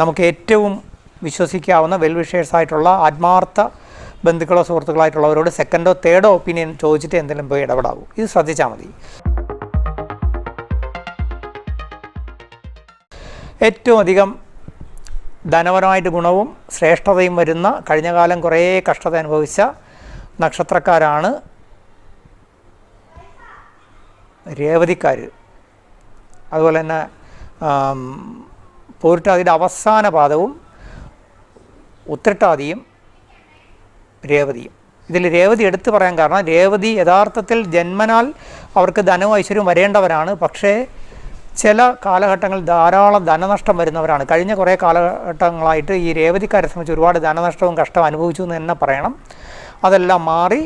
നമുക്ക് ഏറ്റവും വിശ്വസിക്കാവുന്ന വെൽവിഷേഴ്സായിട്ടുള്ള ആത്മാർത്ഥ ബന്ധുക്കളോ സുഹൃത്തുക്കളായിട്ടുള്ളവരോട് സെക്കൻഡോ തേർഡോ ഒപ്പീനിയൻ ചോദിച്ചിട്ട് എന്തെങ്കിലും പോയി ഇടപെടാവൂ. ഇത് ശ്രദ്ധിച്ചാൽ മതി. ഏറ്റവും അധികം ധനപരമായിട്ട് ഗുണവും ശ്രേഷ്ഠതയും വരുന്ന, കഴിഞ്ഞ കാലം കുറേ കഷ്ടത അനുഭവിച്ച നക്ഷത്രക്കാരാണ് രേവതിക്കാർ. അതുപോലെ തന്നെ പൂരിട്ടാതിയുടെ അവസാന പാദവും ഉത്രട്ടാതിയും രേവതിയും. ഇതിൽ രേവതി എടുത്തു പറയാൻ കാരണം രേവതി യഥാർത്ഥത്തിൽ ജന്മനാൽ അവർക്ക് ധനവും ഐശ്വര്യവും വരേണ്ടവരാണ്. പക്ഷേ ചില കാലഘട്ടങ്ങളിൽ ധാരാളം ധനനഷ്ടം വരുന്നവരാണ്. കഴിഞ്ഞ കുറേ കാലഘട്ടങ്ങളായിട്ട് ഈ രേവതിക്കാരെ സംബന്ധിച്ച് ഒരുപാട് ധനനഷ്ടവും കഷ്ടവും അനുഭവിച്ചു എന്ന് തന്നെ പറയണം. അതെല്ലാം മാറി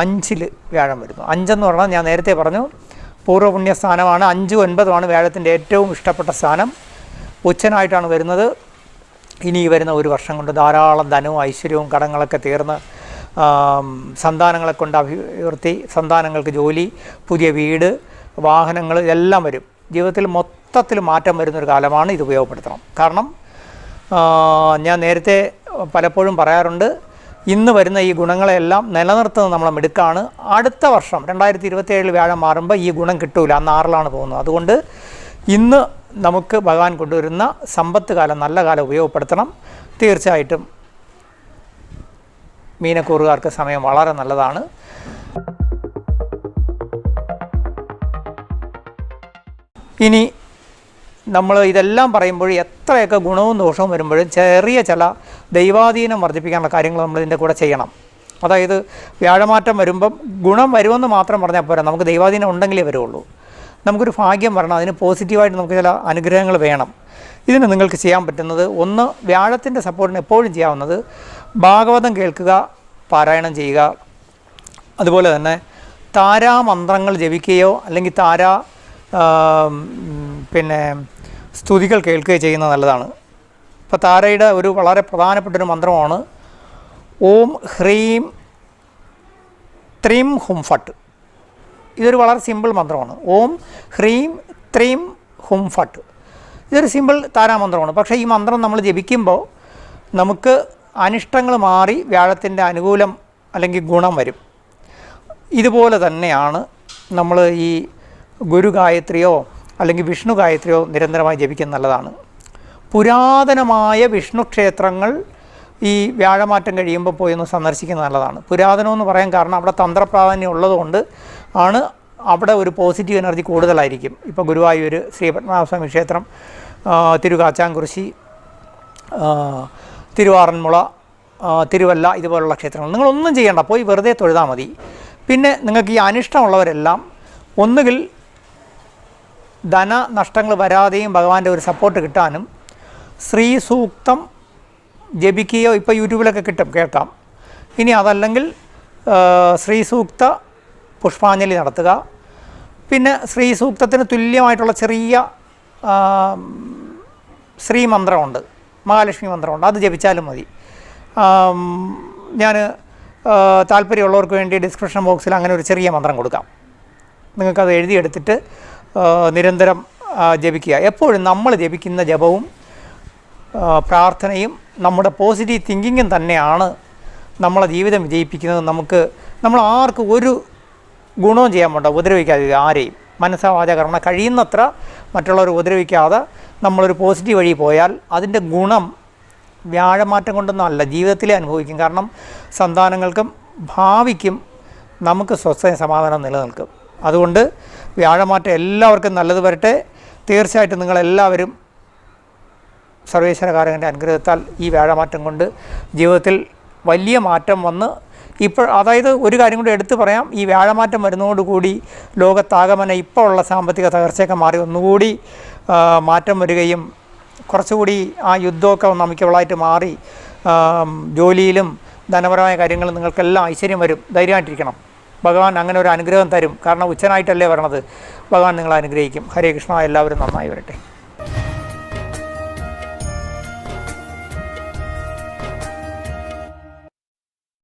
5-ൽ വ്യാഴം വരുന്നു. 5 എന്ന് പറഞ്ഞാൽ ഞാൻ നേരത്തെ പറഞ്ഞു പൂർവ്വപുണ്യസ്ഥാനമാണ്. 5, 9 വ്യാഴത്തിൻ്റെ ഏറ്റവും ഇഷ്ടപ്പെട്ട സ്ഥാനം. ഉച്ചനായിട്ടാണ് വരുന്നത്. ഇനി വരുന്ന ഒരു വർഷം കൊണ്ട് ധാരാളം ധനവും ഐശ്വര്യവും കടങ്ങളൊക്കെ തീർന്ന് സന്താനങ്ങളെ കൊണ്ട് അഭിവൃദ്ധി, സന്താനങ്ങൾക്ക് ജോലി, പുതിയ വീട്, വാഹനങ്ങൾ എല്ലാം വരും. ജീവിതത്തിൽ മൊത്തത്തിൽ മാറ്റം വരുന്നൊരു കാലമാണ്. ഇത് ഉപയോഗപ്പെടുത്തണം. കാരണം ഞാൻ നേരത്തെ പലപ്പോഴും പറയാറുണ്ട്, ഇന്ന് വരുന്ന ഈ ഗുണങ്ങളെല്ലാം നിലനിർത്തുന്നത് നമ്മളെ മിടുക്കാണ്. അടുത്ത വർഷം 2027 വ്യാഴം മാറുമ്പോൾ ഈ ഗുണം കിട്ടൂല. അന്ന് 6-ലാണ് പോകുന്നത്. അതുകൊണ്ട് ഇന്ന് നമുക്ക് ഭഗവാൻ കൊണ്ടുവരുന്ന സമ്പത്ത് കാലം, നല്ല കാലം ഉപയോഗപ്പെടുത്തണം. തീർച്ചയായിട്ടും മീനക്കൂറുകാർക്ക് സമയം വളരെ നല്ലതാണ്. ഇനി നമ്മൾ ഇതെല്ലാം പറയുമ്പോൾ എത്രയൊക്കെ ഗുണവും ദോഷവും വരുമ്പോഴും ചെറിയ ചില ദൈവാധീനം വർദ്ധിപ്പിക്കാനുള്ള കാര്യങ്ങൾ നമ്മൾ ഇതിൻ്റെ കൂടെ ചെയ്യണം. അതായത് വ്യാഴമാറ്റം വരുമ്പം ഗുണം വരുമെന്ന് മാത്രം പറഞ്ഞാൽ പോരാ, നമുക്ക് ദൈവാധീനം ഉണ്ടെങ്കിലേ വരുള്ളൂ. നമുക്കൊരു ഭാഗ്യം വരണം. അതിന് പോസിറ്റീവായിട്ട് നമുക്ക് ചില അനുഗ്രഹങ്ങൾ വേണം. ഇതിന് നിങ്ങൾക്ക് ചെയ്യാൻ പറ്റുന്നത്, ഒന്ന്, വ്യാഴത്തിൻ്റെ സപ്പോർട്ടിന് എപ്പോഴും ചെയ്യാവുന്നത് ഭാഗവതം കേൾക്കുക, പാരായണം ചെയ്യുക. അതുപോലെ തന്നെ താരാമന്ത്രങ്ങൾ ജപിക്കുകയോ അല്ലെങ്കിൽ സ്തുതികൾ കേൾക്കുകയോ ചെയ്യുന്നത് നല്ലതാണ്. ഇപ്പോൾ താരയുടെ ഒരു വളരെ പ്രധാനപ്പെട്ടൊരു മന്ത്രമാണ് ഓം ഹ്രീം ത്രീം ഹും ഫട്ട്. ഇതൊരു വളരെ സിമ്പിൾ മന്ത്രമാണ്. ഓം ഹ്രീം ത്രീം ഹും ഫട്ട്. ഇതൊരു സിമ്പിൾ താരാമന്ത്രമാണ്. പക്ഷേ ഈ മന്ത്രം നമ്മൾ ജപിക്കുമ്പോൾ നമുക്ക് അനിഷ്ടങ്ങൾ മാറി വ്യാഴത്തിൻ്റെ അനുകൂലം അല്ലെങ്കിൽ ഗുണം വരും. ഇതുപോലെ തന്നെയാണ് നമ്മൾ ഈ ഗുരു ഗായത്രിയോ അല്ലെങ്കിൽ വിഷ്ണു ഗായത്രിയോ നിരന്തരമായി ജപിക്കുന്നത് നല്ലതാണ്. പുരാതനമായ വിഷ്ണു ക്ഷേത്രങ്ങൾ ഈ വ്യാഴമാറ്റം കഴിയുമ്പോൾ പോയി ഒന്ന് സന്ദർശിക്കുന്നത് നല്ലതാണ്. പുരാതനമെന്ന് പറയാൻ കാരണം അവിടെ തന്ത്രപ്രാധാന്യം ഉള്ളതുകൊണ്ട് ആണ്. അവിടെ ഒരു പോസിറ്റീവ് എനർജി കൂടുതലായിരിക്കും. ഇപ്പോൾ ഗുരുവായൂർ, ശ്രീ പത്മനാഭസ്വാമി ക്ഷേത്രം, തിരുകാച്ചാംകുറിശി, തിരുവാറന്മുള, തിരുവല്ല, ഇതുപോലുള്ള ക്ഷേത്രങ്ങൾ നിങ്ങളൊന്നും ചെയ്യേണ്ട, പോയി വെറുതെ തൊഴുതാൽ മതി. പിന്നെ നിങ്ങൾക്ക് ഈ അനിഷ്ടമുള്ളവരെല്ലാം ഒന്നുകിൽ ധനനഷ്ടങ്ങൾ വരാതെയും ഭഗവാന്റെ ഒരു സപ്പോർട്ട് കിട്ടാനും ശ്രീ സൂക്തം ജപിക്കുകയോ, ഇപ്പോൾ യൂട്യൂബിലൊക്കെ കിട്ടും, കേൾക്കാം. ഇനി അതല്ലെങ്കിൽ ശ്രീ സൂക്ത പുഷ്പാഞ്ജലി നടത്തുക. പിന്നെ ശ്രീ സൂക്തത്തിന് തുല്യമായിട്ടുള്ള ചെറിയ ശ്രീമന്ത്രമുണ്ട്, മഹാലക്ഷ്മി മന്ത്രമുണ്ട്, അത് ജപിച്ചാലും മതി. ഞാൻ താല്പര്യമുള്ളവർക്ക് വേണ്ടി ഡിസ്ക്രിപ്ഷൻ ബോക്സിൽ അങ്ങനെ ഒരു ചെറിയ മന്ത്രം കൊടുക്കാം. നിങ്ങൾക്കത് എഴുതിയെടുത്തിട്ട് നിരന്തരം ജപിക്കുക. എപ്പോഴും നമ്മൾ ജപിക്കുന്ന ജപവും പ്രാർത്ഥനയും നമ്മുടെ പോസിറ്റീവ് തിങ്കിങ്ങും തന്നെയാണ് നമ്മളെ ജീവിതം വിജയിപ്പിക്കുന്നത്. നമ്മൾ ആർക്കും ഒരു ഗുണവും ചെയ്യാൻ പോണ്ട, ഉപദ്രവിക്കാതെ ആരെയും മനസ്സാവാച കർമ്മ കഴിയുന്നത്ര മറ്റുള്ളവർ ഉപദ്രവിക്കാതെ നമ്മളൊരു പോസിറ്റീവ് വഴി പോയാൽ അതിൻ്റെ ഗുണം വ്യാഴമാറ്റം കൊണ്ടൊന്നും അല്ല, ജീവിതത്തിലേ അനുഭവിക്കും. കാരണം സന്താനങ്ങൾക്കും ഭാവിക്കും നമുക്ക് സ്വസ്ഥ സമാധാനം നിലനിൽക്കും. അതുകൊണ്ട് വ്യാഴമാറ്റം എല്ലാവർക്കും നല്ലത് വരട്ടെ. തീർച്ചയായിട്ടും നിങ്ങളെല്ലാവരും സർവേശ്വരകാരകൻ്റെ അനുഗ്രഹത്താൽ ഈ വ്യാഴമാറ്റം കൊണ്ട് ജീവിതത്തിൽ വലിയ മാറ്റം വന്ന് അതായത് ഒരു കാര്യം കൂടി എടുത്തു പറയാം, ഈ വ്യാഴമാറ്റം വരുന്നതോടുകൂടി ലോകത്താകമനെ ഇപ്പോൾ ഉള്ള സാമ്പത്തിക തകർച്ചയൊക്കെ മാറി ഒന്നുകൂടി മാറ്റം വരികയും കുറച്ചുകൂടി ആ യുദ്ധമൊക്കെ നമിക്കവളായിട്ട് മാറി ജോലിയിലും ധനപരമായ കാര്യങ്ങളും നിങ്ങൾക്കെല്ലാം ഐശ്വര്യം വരും. ധൈര്യമായിട്ടിരിക്കണം. ഭഗവാൻ അങ്ങനെ ഒരു അനുഗ്രഹം തരും. കാരണം ഉച്ചനായിട്ടല്ലേ വരണത്. ഭഗവാൻ നിങ്ങളെ അനുഗ്രഹിക്കും. ഹരേ കൃഷ്ണ. എല്ലാവരും നന്നായി വരട്ടെ.